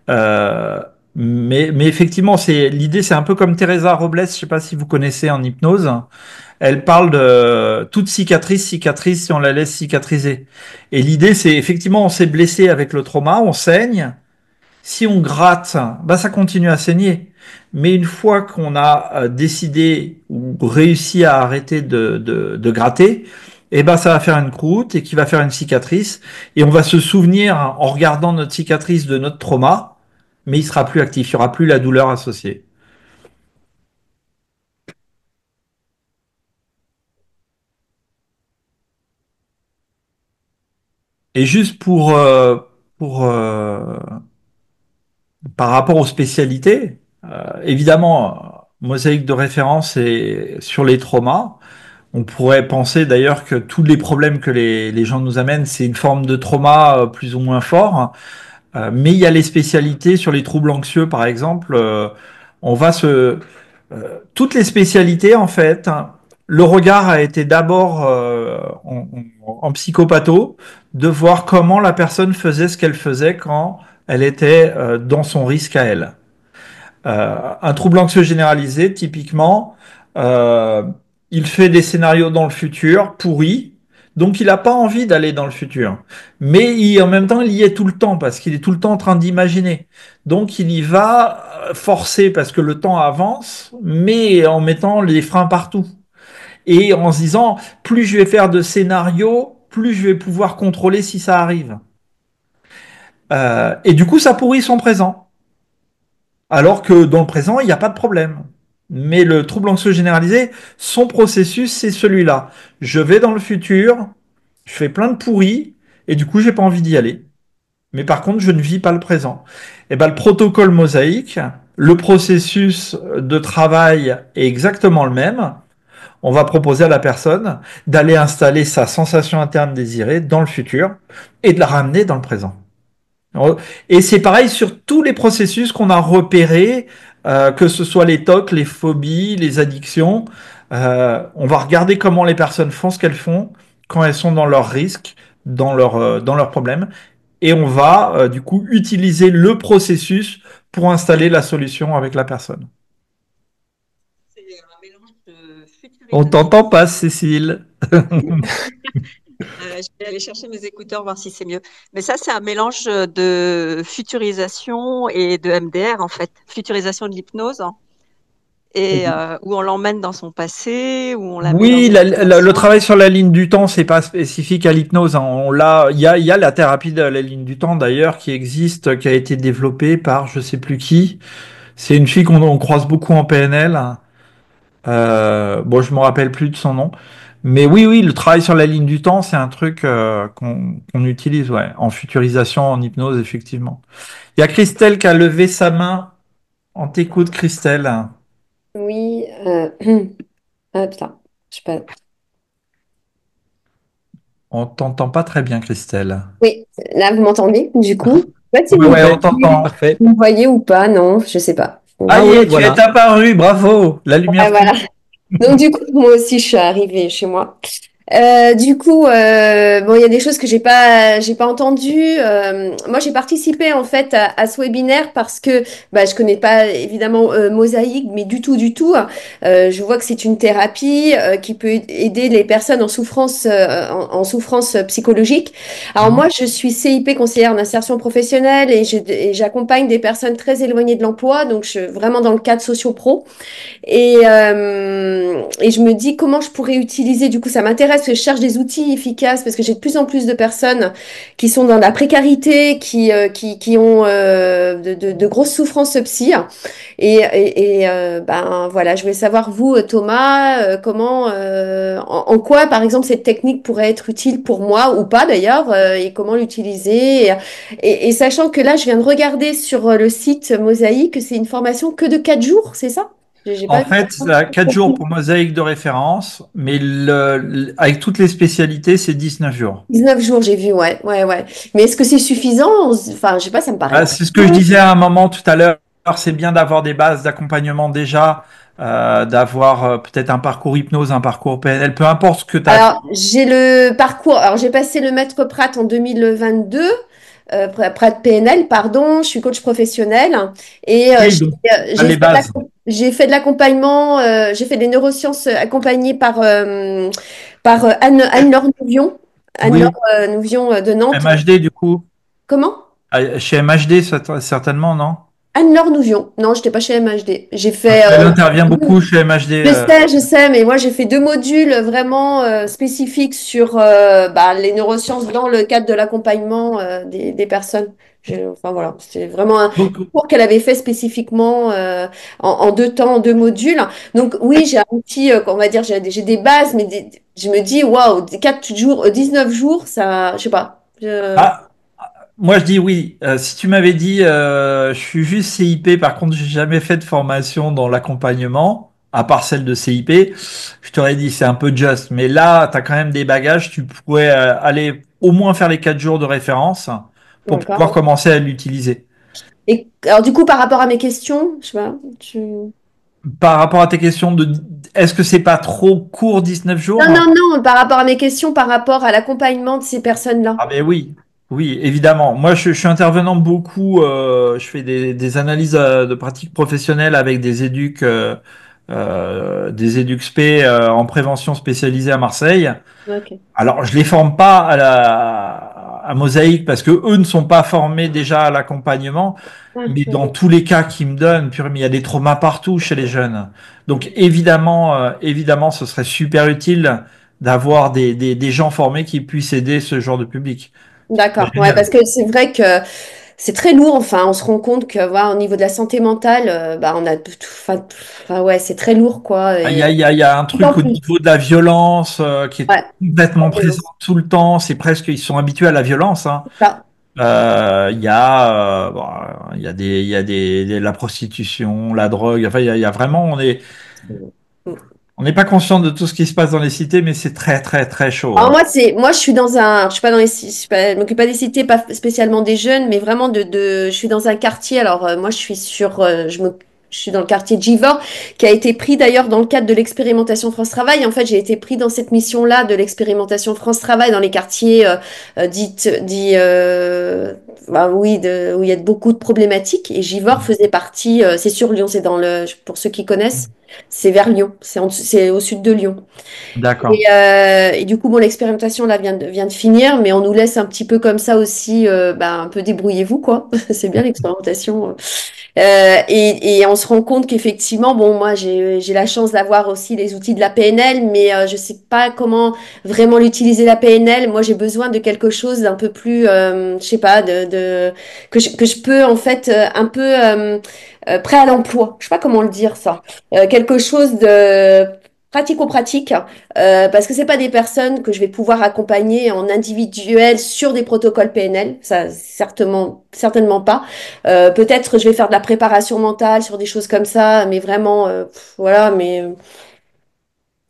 Euh, mais effectivement, l'idée, c'est un peu comme Teresa Robles, je sais pas si vous connaissez en hypnose. Elle parle de toute cicatrice, cicatrice si on la laisse cicatriser. Et l'idée, c'est effectivement, on s'est blessé avec le trauma, on saigne. Si on gratte, bah ça continue à saigner. Mais une fois qu'on a décidé ou réussi à arrêter de gratter, eh ben ça va faire une croûte et qui va faire une cicatrice. Et on va se souvenir en regardant notre cicatrice de notre trauma, mais il sera plus actif, il n'y aura plus la douleur associée. Et juste pour par rapport aux spécialités, évidemment, mosaïque de référence est sur les traumas. On pourrait penser d'ailleurs que tous les problèmes que les gens nous amènent, c'est une forme de trauma plus ou moins fort. Mais il y a les spécialités sur les troubles anxieux, par exemple. On va se... toutes les spécialités, en fait, hein, le regard a été d'abord en psychopatho, de voir comment la personne faisait ce qu'elle faisait quand elle était dans son risque à elle. Un trouble anxieux généralisé, typiquement, euh, il fait des scénarios dans le futur pourris, donc il n'a pas envie d'aller dans le futur. Mais en même temps, il y est tout le temps, parce qu'il est tout le temps en train d'imaginer. Donc il y va forcé, parce que le temps avance, mais en mettant les freins partout. Et en se disant, plus je vais faire de scénarios, plus je vais pouvoir contrôler si ça arrive. Et du coup, ça pourrit son présent. Alors que dans le présent, il n'y a pas de problème. Mais le trouble anxieux généralisé, son processus, c'est celui-là. Je vais dans le futur, je fais plein de pourris, et du coup, j'ai pas envie d'y aller. Mais par contre, je ne vis pas le présent. Et ben, le protocole mosaïque, le processus de travail est exactement le même. On va proposer à la personne d'aller installer sa sensation interne désirée dans le futur et de la ramener dans le présent. Et c'est pareil sur tous les processus qu'on a repérés, que ce soit les TOC, les phobies, les addictions. On va regarder comment les personnes font ce qu'elles font quand elles sont dans leurs risques, dans leurs problèmes, et on va du coup utiliser le processus pour installer la solution avec la personne. C'est un mélange de On futurisation. t'entend pas, Cécile. Je vais aller chercher mes écouteurs, voir si c'est mieux. Mais ça, c'est un mélange de futurisation et de MDR, en fait. Futurisation de l'hypnose, hein, et où on l'emmène dans son passé, où on la met dans Oui, une le situation. travail sur la ligne du temps, c'est pas spécifique à l'hypnose, hein. Il y a la thérapie de la ligne du temps d'ailleurs qui existe, qui a été développée par je sais plus qui. C'est une fille qu'on croise beaucoup en PNL. Bon, je me rappelle plus de son nom, mais oui, oui, le travail sur la ligne du temps, c'est un truc qu'on utilise, ouais, en futurisation, en hypnose, effectivement. Il y a Christelle qui a levé sa main. On t'écoute, Christelle. Oui, ah putain, je sais pas. On t'entend pas très bien, Christelle. Oui, là vous m'entendez du coup. En fait, si Ouais, vous ouais, on Parfait, t'entend. parfait. vous me voyez ou pas, non, je sais pas. Ah, Ah y oui, est, tu es voilà. apparu, bravo. La Ouais, lumière voilà. Donc du coup, moi aussi, je suis arrivée chez moi. Du coup, bon, il y a des choses que j'ai pas entendues. Moi, j'ai participé en fait à ce webinaire parce que bah, je connais pas évidemment Mosaïque, mais du tout, du tout. Je vois que c'est une thérapie qui peut aider les personnes en souffrance psychologique. Alors Mhm. moi, je suis CIP conseillère d'insertion professionnelle et j'accompagne des personnes très éloignées de l'emploi, donc je suis vraiment dans le cadre socio-pro. Et je me dis comment je pourrais utiliser, du coup ça m'intéresse, que je cherche des outils efficaces parce que j'ai de plus en plus de personnes qui sont dans la précarité, qui ont de grosses souffrances psy. Ben voilà, je voulais savoir vous, Thomas, comment, en quoi par exemple cette technique pourrait être utile pour moi ou pas d'ailleurs, et comment l'utiliser. Et sachant que là, je viens de regarder sur le site Mosaïque, c'est une formation que de 4 jours, c'est ça? J'ai En pas fait, ça a 4 jours pour mosaïque de référence, mais avec toutes les spécialités, c'est 19 jours. 19 jours, j'ai vu, ouais, ouais, ouais. Mais est-ce que c'est suffisant? Enfin, je sais pas, ça me paraît Ah, pas. c'est ce que je disais à un moment tout à l'heure. C'est bien d'avoir des bases d'accompagnement déjà, d'avoir peut-être un parcours hypnose, un parcours PNL, peu importe ce que tu as. Alors, j'ai le parcours. Alors, j'ai passé le maître Pratt en 2022. Pratt PNL, pardon. Je suis coach professionnel et Oui, donc, t'as j'ai les fait de bases. j'ai fait de l'accompagnement. J'ai fait des neurosciences accompagnées par Anne-Laure Nouvion. Anne-Laure Oui, Nouvion de Nantes. MHD du coup. Comment? Chez MHD, certainement, non? Anne-Laure Nouvion. Non, j'étais pas chez MHD. J'ai fait. Parce qu'elle intervient beaucoup chez MHD. Je sais, mais moi j'ai fait 2 modules vraiment spécifiques sur bah, les neurosciences dans le cadre de l'accompagnement des personnes. Enfin voilà, c'est vraiment un Donc, cours qu'elle avait fait spécifiquement en 2 temps, en 2 modules. Donc oui, j'ai un petit, on va dire, j'ai des bases, mais je me dis, waouh, 4 jours, 19 jours, ça, je sais pas. ah, moi, je dis oui. Si tu m'avais dit, je suis juste CIP, par contre, j'ai jamais fait de formation dans l'accompagnement, à part celle de CIP, je t'aurais dit c'est un peu juste. Mais là, tu as quand même des bagages, tu pourrais aller au moins faire les 4 jours de référence pour pouvoir D'accord. commencer à l'utiliser. Et alors du coup, par rapport à mes questions, je sais pas, Par rapport à tes questions de, est-ce que c'est pas trop court 19 Non, jours? non, non, par rapport à mes questions, par rapport à l'accompagnement de ces personnes-là. Ah ben oui, oui, évidemment. Moi, je suis intervenant beaucoup. Je fais des analyses de pratiques professionnelles avec des éducs spé en prévention spécialisée à Marseille. Ok. Alors, je les forme pas à Mosaïque parce que eux ne sont pas formés déjà à l'accompagnement. Ah, Mais dans ok. tous les cas qu'ils me donnent, purée, mais il y a des traumas partout chez les jeunes. Donc évidemment, évidemment, ce serait super utile d'avoir des gens formés qui puissent aider ce genre de public. C'est D'accord. Ouais, génial. parce que c'est vrai que c'est très lourd. Enfin, on se rend compte que, voilà, au niveau de la santé mentale, bah, on a enfin, ouais, c'est très lourd, quoi. Ah, Et il y a un en truc au plus. niveau de la violence qui est Ouais, complètement la présent violence. tout le temps. C'est presque, ils sont habitués à la violence, hein. Ça. Bon, il y a la prostitution, la drogue. Enfin, il y a vraiment, Mm. On n'est pas conscient de tout ce qui se passe dans les cités, mais c'est très, très, très chaud, Alors hein. moi je suis dans je suis pas dans je m'occupe pas des cités, pas spécialement des jeunes, mais vraiment je suis dans un quartier. Alors moi je suis je suis dans le quartier Givor, qui a été pris d'ailleurs dans le cadre de l'expérimentation France Travail. En fait, j'ai été pris dans cette mission-là de l'expérimentation France Travail dans les quartiers dits, bah oui, où il y a beaucoup de problématiques. Et Givor faisait partie. C'est sur Lyon, c'est pour ceux qui connaissent, c'est vers Lyon, c'est au sud de Lyon. D'accord. Et du coup, bon, l'expérimentation là vient de finir, mais on nous laisse un petit peu comme ça aussi, bah, un peu débrouillez-vous, quoi. C'est bien l'expérimentation. Et on se rend compte qu'effectivement, bon, moi, j'ai la chance d'avoir aussi les outils de la PNL, mais je sais pas comment vraiment l'utiliser la PNL. Moi, j'ai besoin de quelque chose d'un peu plus, je sais pas, que je peux en fait un peu prêt à l'emploi. Je sais pas comment le dire ça. Quelque chose de pratico-pratique, parce que c'est pas des personnes que je vais pouvoir accompagner en individuel sur des protocoles PNL, ça certainement pas. Peut-être je vais faire de la préparation mentale sur des choses comme ça, mais vraiment, voilà, mais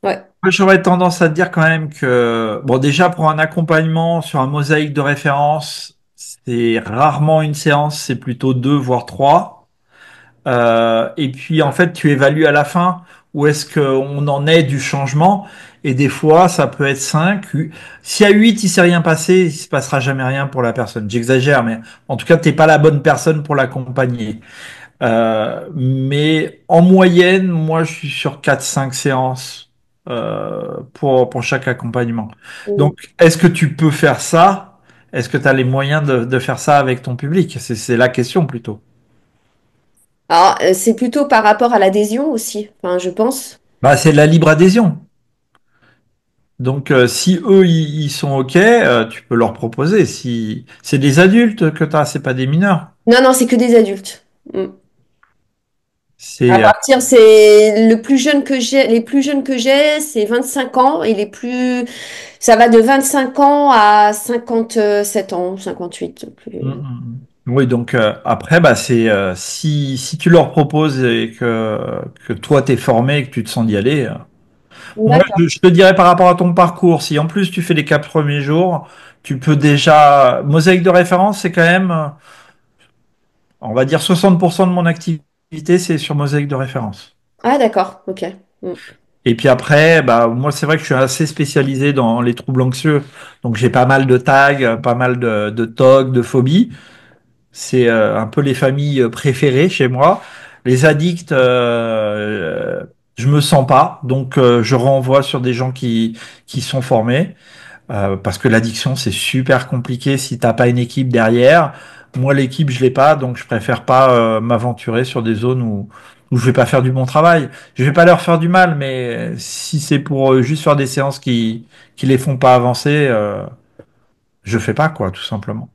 ouais. Moi, j'aurais tendance à te dire quand même que, bon, déjà pour un accompagnement sur un mosaïque de référence, c'est rarement une séance, c'est plutôt deux, voire trois. Et puis en fait, tu évalues à la fin où est-ce qu'on en est du changement. Et des fois, ça peut être 5. Si à 8, il s'est rien passé, il se passera jamais rien pour la personne. J'exagère, mais en tout cas, t'es pas la bonne personne pour l'accompagner. Mais en moyenne, moi, je suis sur 4, 5 séances pour chaque accompagnement. Donc, est-ce que tu peux faire ça? Est-ce que tu as les moyens de faire ça avec ton public? C'est la question plutôt. Alors, c'est plutôt par rapport à l'adhésion aussi, enfin, je pense. Bah, c'est de la libre adhésion. Donc, si eux, ils sont OK, tu peux leur proposer. Si c'est des adultes que tu as, c'est pas des mineurs. Non, non, c'est que des adultes. Mm. À C'est partir, c'est le plus jeune que j'ai, les plus jeunes que j'ai, c'est 25 ans et ça va de 25 ans à 57 ans, 58. Mm, mm, mm. Oui, donc après, bah, c'est si tu leur proposes et que toi t'es formé et que tu te sens d'y aller, moi D'accord. je te dirais par rapport à ton parcours, si en plus tu fais les 4 premiers jours, tu peux déjà mosaïque de référence, c'est quand même, on va dire 60% de mon activité, c'est sur mosaïque de référence. Ah, d'accord, ok. Mm. Et puis après, bah moi c'est vrai que je suis assez spécialisé dans les troubles anxieux, donc j'ai pas mal de tags, pas mal de TOC, de phobies. C'est un peu les familles préférées chez moi. Les addicts, je me sens pas, donc je renvoie sur des gens qui sont formés, parce que l'addiction c'est super compliqué si t'as pas une équipe derrière. Moi l'équipe je l'ai pas, donc je préfère pas m'aventurer sur des zones où je vais pas faire du bon travail. Je vais pas leur faire du mal, mais si c'est pour juste faire des séances qui les font pas avancer, je fais pas quoi, tout simplement.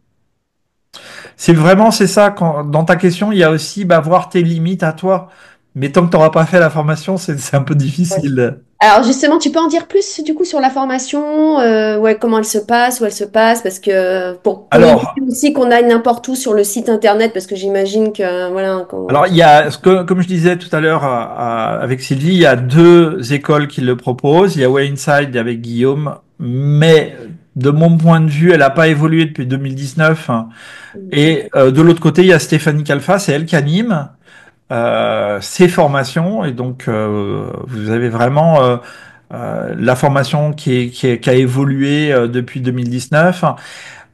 C'est ça, dans ta question, il y a aussi bah, voir tes limites à toi. Mais tant que tu n'auras pas fait la formation, c'est un peu difficile. Alors justement, tu peux en dire plus du coup sur la formation, ouais, comment elle se passe, où elle se passe, parce que pour éviter Alors, aussi qu'on aille n'importe où sur le site internet, parce que j'imagine que voilà. il y a, comme je disais tout à l'heure avec Sylvie, il y a deux écoles qui le proposent. Il y a Way Inside avec Guillaume, mais de mon point de vue, elle n'a pas évolué depuis 2019, hein. Et de l'autre côté, il y a Stéphanie Calfa, c'est elle qui anime ces formations. Et donc, vous avez vraiment la formation qui a évolué depuis 2019.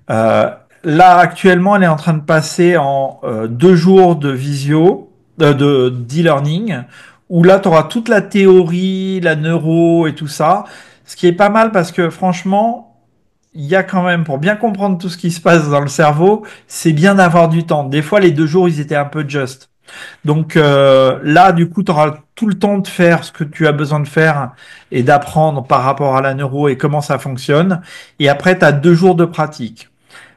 Euh, Là, actuellement, elle est en train de passer en 2 jours de visio, de d'e-learning, où là, tu auras toute la théorie, la neuro et tout ça. Ce qui est pas mal parce que franchement, il y a quand même, pour bien comprendre tout ce qui se passe dans le cerveau, c'est bien d'avoir du temps. Des fois, les 2 jours, ils étaient un peu just. Donc là, du coup, tu auras tout le temps de faire ce que tu as besoin de faire et d'apprendre par rapport à la neuro et comment ça fonctionne. Et après, tu as 2 jours de pratique.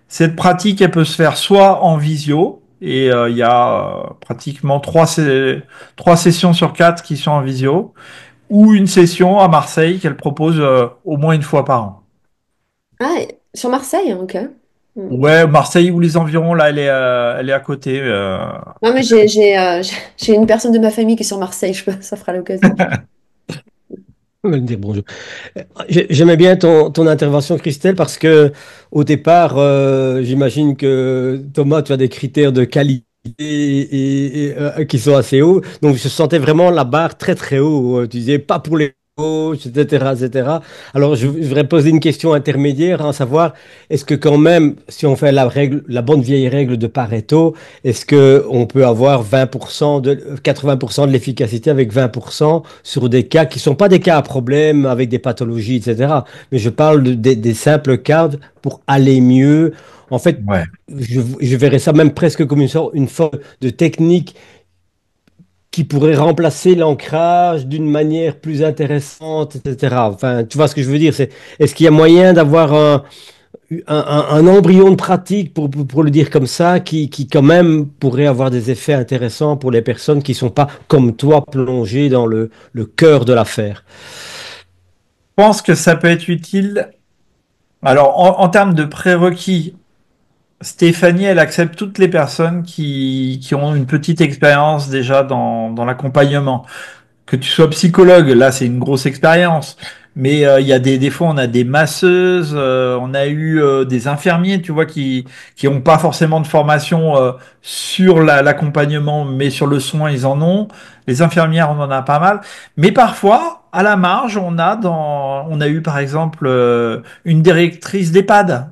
Cette pratique, elle peut se faire soit en visio, et il y a pratiquement 3 sessions sur 4 qui sont en visio, ou une session à Marseille qu'elle propose au moins une fois par an. Ah, sur Marseille, ok. Ouais, Marseille ou les environs, là, elle est à côté. Non, mais j'ai une personne de ma famille qui est sur Marseille, ça fera l'occasion. On va le dire bonjour. J'aimais bien ton intervention, Christelle, parce que au départ, j'imagine que Thomas, tu as des critères de qualité qui sont assez hauts. Donc, je sentais vraiment la barre très, très haut. Tu disais pas pour les coachs, etc., etc. Alors, je voudrais poser une question intermédiaire, hein, à savoir, est-ce que quand même, si on fait la règle, la bonne vieille règle de Pareto, est-ce que on peut avoir 20% 80% de l'efficacité avec 20% sur des cas qui sont pas des cas à problème avec des pathologies, etc. Mais je parle des simples cas pour aller mieux. En fait, Ouais. je verrais ça même presque comme une forme de technique qui pourrait remplacer l'ancrage d'une manière plus intéressante, etc. Enfin, tu vois ce que je veux dire? Est-ce qu'il y a moyen d'avoir un embryon de pratique, pour le dire comme ça, qui quand même pourrait avoir des effets intéressants pour les personnes qui ne sont pas, comme toi, plongées dans le cœur de l'affaire. Je pense que ça peut être utile. Alors, en termes de prérequis, Stéphanie, elle accepte toutes les personnes qui ont une petite expérience déjà dans l'accompagnement. Que tu sois psychologue, là c'est une grosse expérience. Mais il y a des fois on a des masseuses, on a eu des infirmiers, tu vois, qui ont pas forcément de formation sur l'accompagnement, mais sur le soin ils en ont. Les infirmières on en a pas mal. Mais parfois à la marge on a eu par exemple une directrice d'EHPAD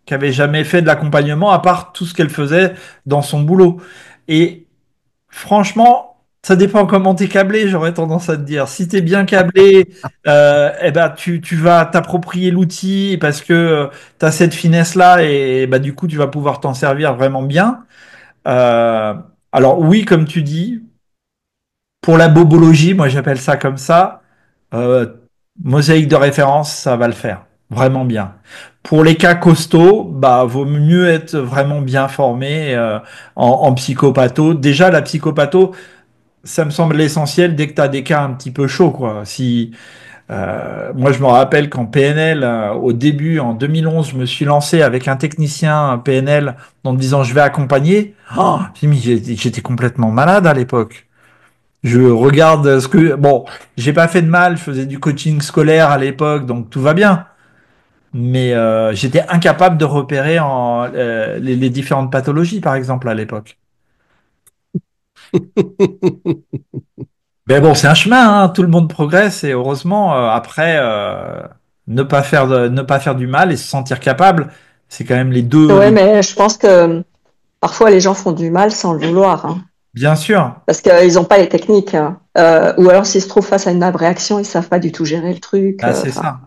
qui avait jamais fait de l'accompagnement à part tout ce qu'elle faisait dans son boulot. Et franchement, ça dépend comment t'es câblé, j'aurais tendance à te dire. Si t'es bien câblé, eh ben tu vas t'approprier l'outil parce que tu as cette finesse-là et bah du coup tu vas pouvoir t'en servir vraiment bien. Euh, alors oui, comme tu dis, pour la bobologie, moi j'appelle ça comme ça, euh, mosaïque de référence, ça va le faire vraiment bien. Pour les cas costauds, bah vaut mieux être vraiment bien formé en psychopatho. Déjà la psychopatho, ça me semble l'essentiel dès que tu as des cas un petit peu chauds, quoi. Si moi je me rappelle qu'en PNL, au début en 2011, je me suis lancé avec un technicien PNL en me disant je vais accompagner. Oh, j'étais complètement malade à l'époque. Je regarde ce que bon, j'ai pas fait de mal, je faisais du coaching scolaire à l'époque, donc tout va bien. Mais j'étais incapable de repérer les différentes pathologies, par exemple, à l'époque. Mais bon, c'est un chemin, hein, tout le monde progresse et heureusement, après, ne pas faire du mal et se sentir capable, c'est quand même Ouais, mais je pense que parfois les gens font du mal sans le vouloir, hein, bien sûr, parce qu'ils n'ont pas les techniques, hein. Ou alors s'ils se trouvent face à une abréaction, ils savent pas du tout gérer le truc. bah, c'est Enfin, ça.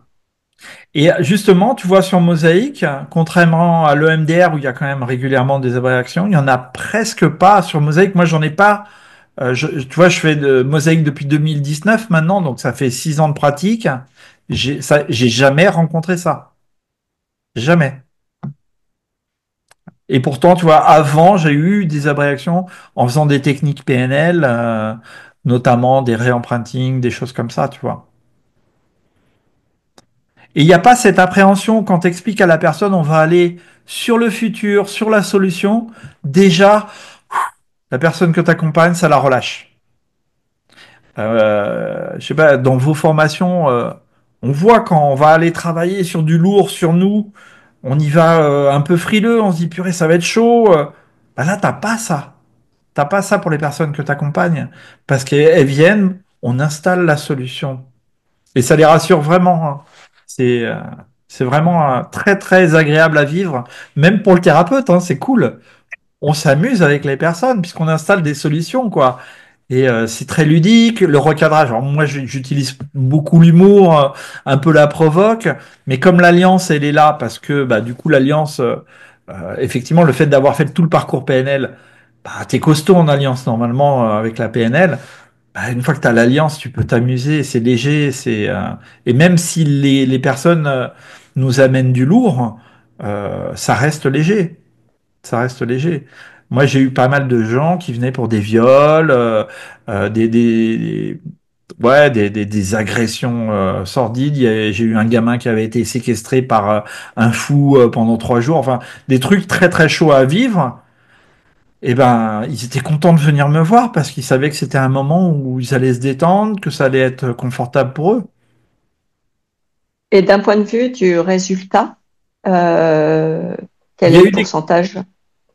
Et justement, tu vois, sur Mosaïque, contrairement à l'EMDR où il y a quand même régulièrement des abréactions, il y en a presque pas sur Mosaïque. Moi, j'en ai pas. Tu vois, je fais de Mosaïque depuis 2019 maintenant, donc ça fait 6 ans de pratique. J'ai jamais rencontré ça. Jamais. Et pourtant, tu vois, avant, j'ai eu des abréactions en faisant des techniques PNL, notamment des réempruntings, des choses comme ça, tu vois. Et il n'y a pas cette appréhension quand tu expliques à la personne, on va aller sur le futur, sur la solution. Déjà, la personne que tu accompagnes, ça la relâche. Je sais pas, dans vos formations, on voit quand on va aller travailler sur du lourd, sur nous, on y va un peu frileux, on se dit purée, ça va être chaud. Bah là, t'as pas ça. T'as pas ça pour les personnes que tu accompagnes. Parce qu'elles viennent, on installe la solution. Et ça les rassure vraiment, hein. C'est euh, c'est vraiment très très agréable à vivre, même pour le thérapeute, hein, c'est cool. On s'amuse avec les personnes puisqu'on installe des solutions, quoi. Et c'est très ludique, le recadrage. Alors moi, j'utilise beaucoup l'humour, un peu la provoque, mais comme l'alliance, elle est là parce que bah, du coup, l'alliance, effectivement, le fait d'avoir fait tout le parcours PNL, bah, t'es costaud en alliance normalement avec la PNL. Bah, une fois que tu as l'alliance, tu peux t'amuser, c'est léger, et même si les personnes nous amènent du lourd, ça reste léger, ça reste léger. Moi, j'ai eu pas mal de gens qui venaient pour des viols, ouais, des agressions sordides. J'ai eu un gamin qui avait été séquestré par un fou pendant 3 jours. Enfin, des trucs très très chauds à vivre. Eh ben, ils étaient contents de venir me voir parce qu'ils savaient que c'était un moment où ils allaient se détendre, que ça allait être confortable pour eux. Et d'un point de vue du résultat, quel Il y a est eu le pourcentage?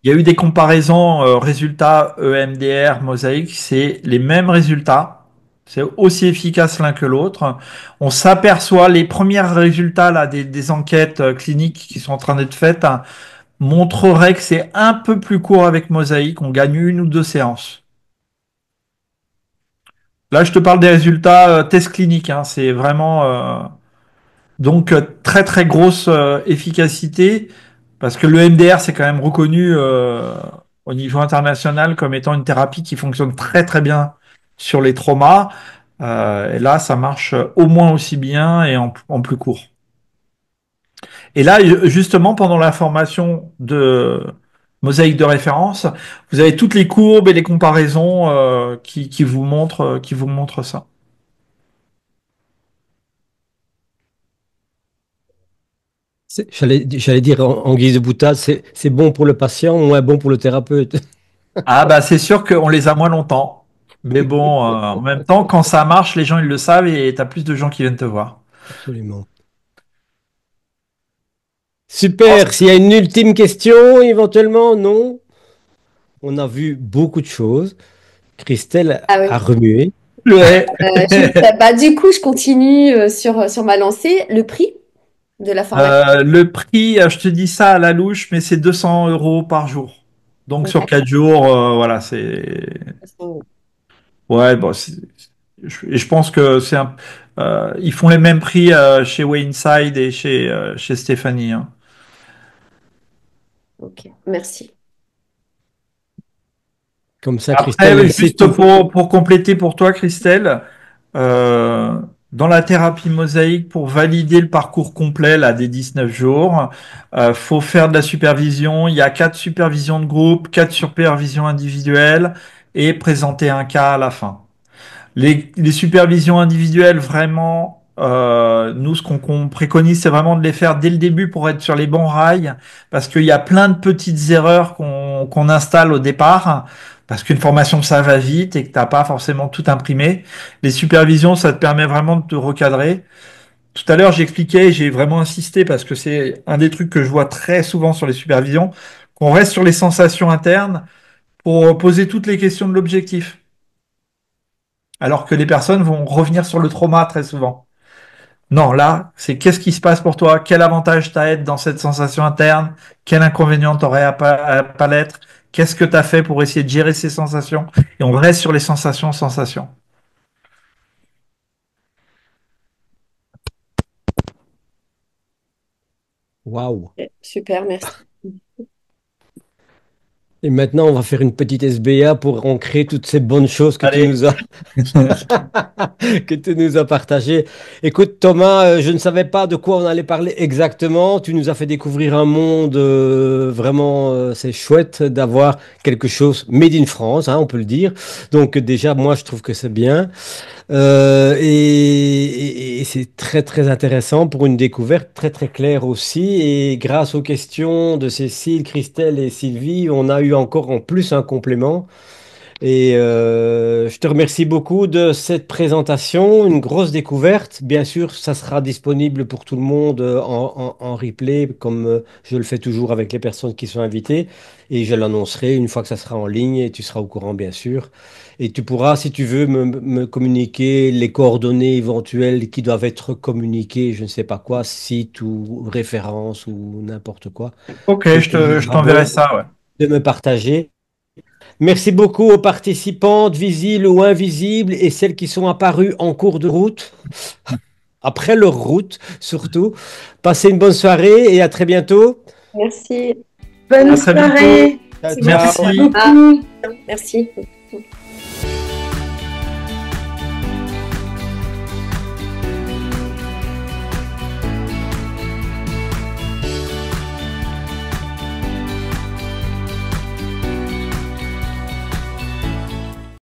Il y a eu des comparaisons résultats EMDR, Mosaïque, c'est les mêmes résultats. C'est aussi efficace l'un que l'autre. On s'aperçoit, les premiers résultats là, des enquêtes cliniques qui sont en train d'être faites montreraient que c'est un peu plus court avec Mosaïque. On gagne 1 ou 2 séances. Là, je te parle des résultats tests cliniques. Hein. C'est vraiment donc très très grosse efficacité. Parce que le MDR, c'est quand même reconnu au niveau international comme étant une thérapie qui fonctionne très très bien sur les traumas. Et là, ça marche au moins aussi bien et en plus court. Et là, justement, pendant la formation de mosaïque de référence, vous avez toutes les courbes et les comparaisons qui vous montrent ça. J'allais dire en guise de boutade, c'est bon pour le patient, moins bon pour le thérapeute. Ah bah c'est sûr qu'on les a moins longtemps. Mais bon, en même temps, quand ça marche, les gens ils le savent et t'as plus de gens qui viennent te voir. Absolument. Super. S'il y a une ultime question, éventuellement, non? On a vu beaucoup de choses. Christelle Ah oui. a remué. Ouais. Bah, du coup, je continue sur ma lancée. Le prix de la formation. Le prix, je te dis ça à la louche, mais c'est 200 euros par jour. Donc sur Ok. 4 jours, voilà, c'est. Ouais, bon, je pense que c'est un. Ils font les mêmes prix chez Wayside et chez Stéphanie. Hein. Ok, merci. Comme ça, Christelle, Après, elle sait juste tout. pour compléter pour toi, Christelle, euh, dans la thérapie mosaïque, pour valider le parcours complet là, des 19 jours, faut faire de la supervision. Il y a 4 supervisions de groupe, 4 supervisions individuelles et présenter un cas à la fin. Les supervisions individuelles, vraiment, nous, ce qu'on préconise, c'est vraiment de les faire dès le début pour être sur les bons rails, parce qu'il y a plein de petites erreurs qu'on installe au départ, parce qu'une formation, ça va vite et que t'as pas forcément tout imprimé. Les supervisions, ça te permet vraiment de te recadrer. Tout à l'heure, j'expliquais, j'ai vraiment insisté, parce que c'est un des trucs que je vois très souvent sur les supervisions, qu'on reste sur les sensations internes pour poser toutes les questions de l'objectif. Alors que les personnes vont revenir sur le trauma très souvent. Non, là, c'est qu'est-ce qui se passe pour toi? Quel avantage t'as à être dans cette sensation interne? Quel inconvénient t'aurais à pas l'être? Qu'est-ce que t'as fait pour essayer de gérer ces sensations? Et on reste sur les sensations. Waouh. Super, merci. Et maintenant, on va faire une petite SBA pour ancrer toutes ces bonnes choses que tu Allez. nous as que tu nous as partagées. Écoute, Thomas, je ne savais pas de quoi on allait parler exactement. Tu nous as fait découvrir un monde vraiment, c'est chouette d'avoir quelque chose made in France, hein, on peut le dire. Donc déjà, moi, je trouve que c'est bien. Et c'est très très intéressant pour une découverte très très claire aussi. Et grâce aux questions de Cécile, Christelle et Sylvie, on a eu encore en plus un complément. Et je te remercie beaucoup de cette présentation, une grosse découverte. Bien sûr, ça sera disponible pour tout le monde en replay, comme je le fais toujours avec les personnes qui sont invitées. Et je l'annoncerai une fois que ça sera en ligne et tu seras au courant, bien sûr. Et tu pourras, si tu veux, me communiquer les coordonnées éventuelles qui doivent être communiquées, je ne sais pas quoi, site ou référence ou n'importe quoi. Ok, Tu je trouveras t'enverrai bon ça, ouais. de me partager. Merci beaucoup aux participantes, visibles ou invisibles, et celles qui sont apparues en cours de route, après leur route surtout. Passez une bonne soirée et à très bientôt. Merci. Bonne À très bientôt. soirée. Ciao, Merci. ciao. Ah, merci.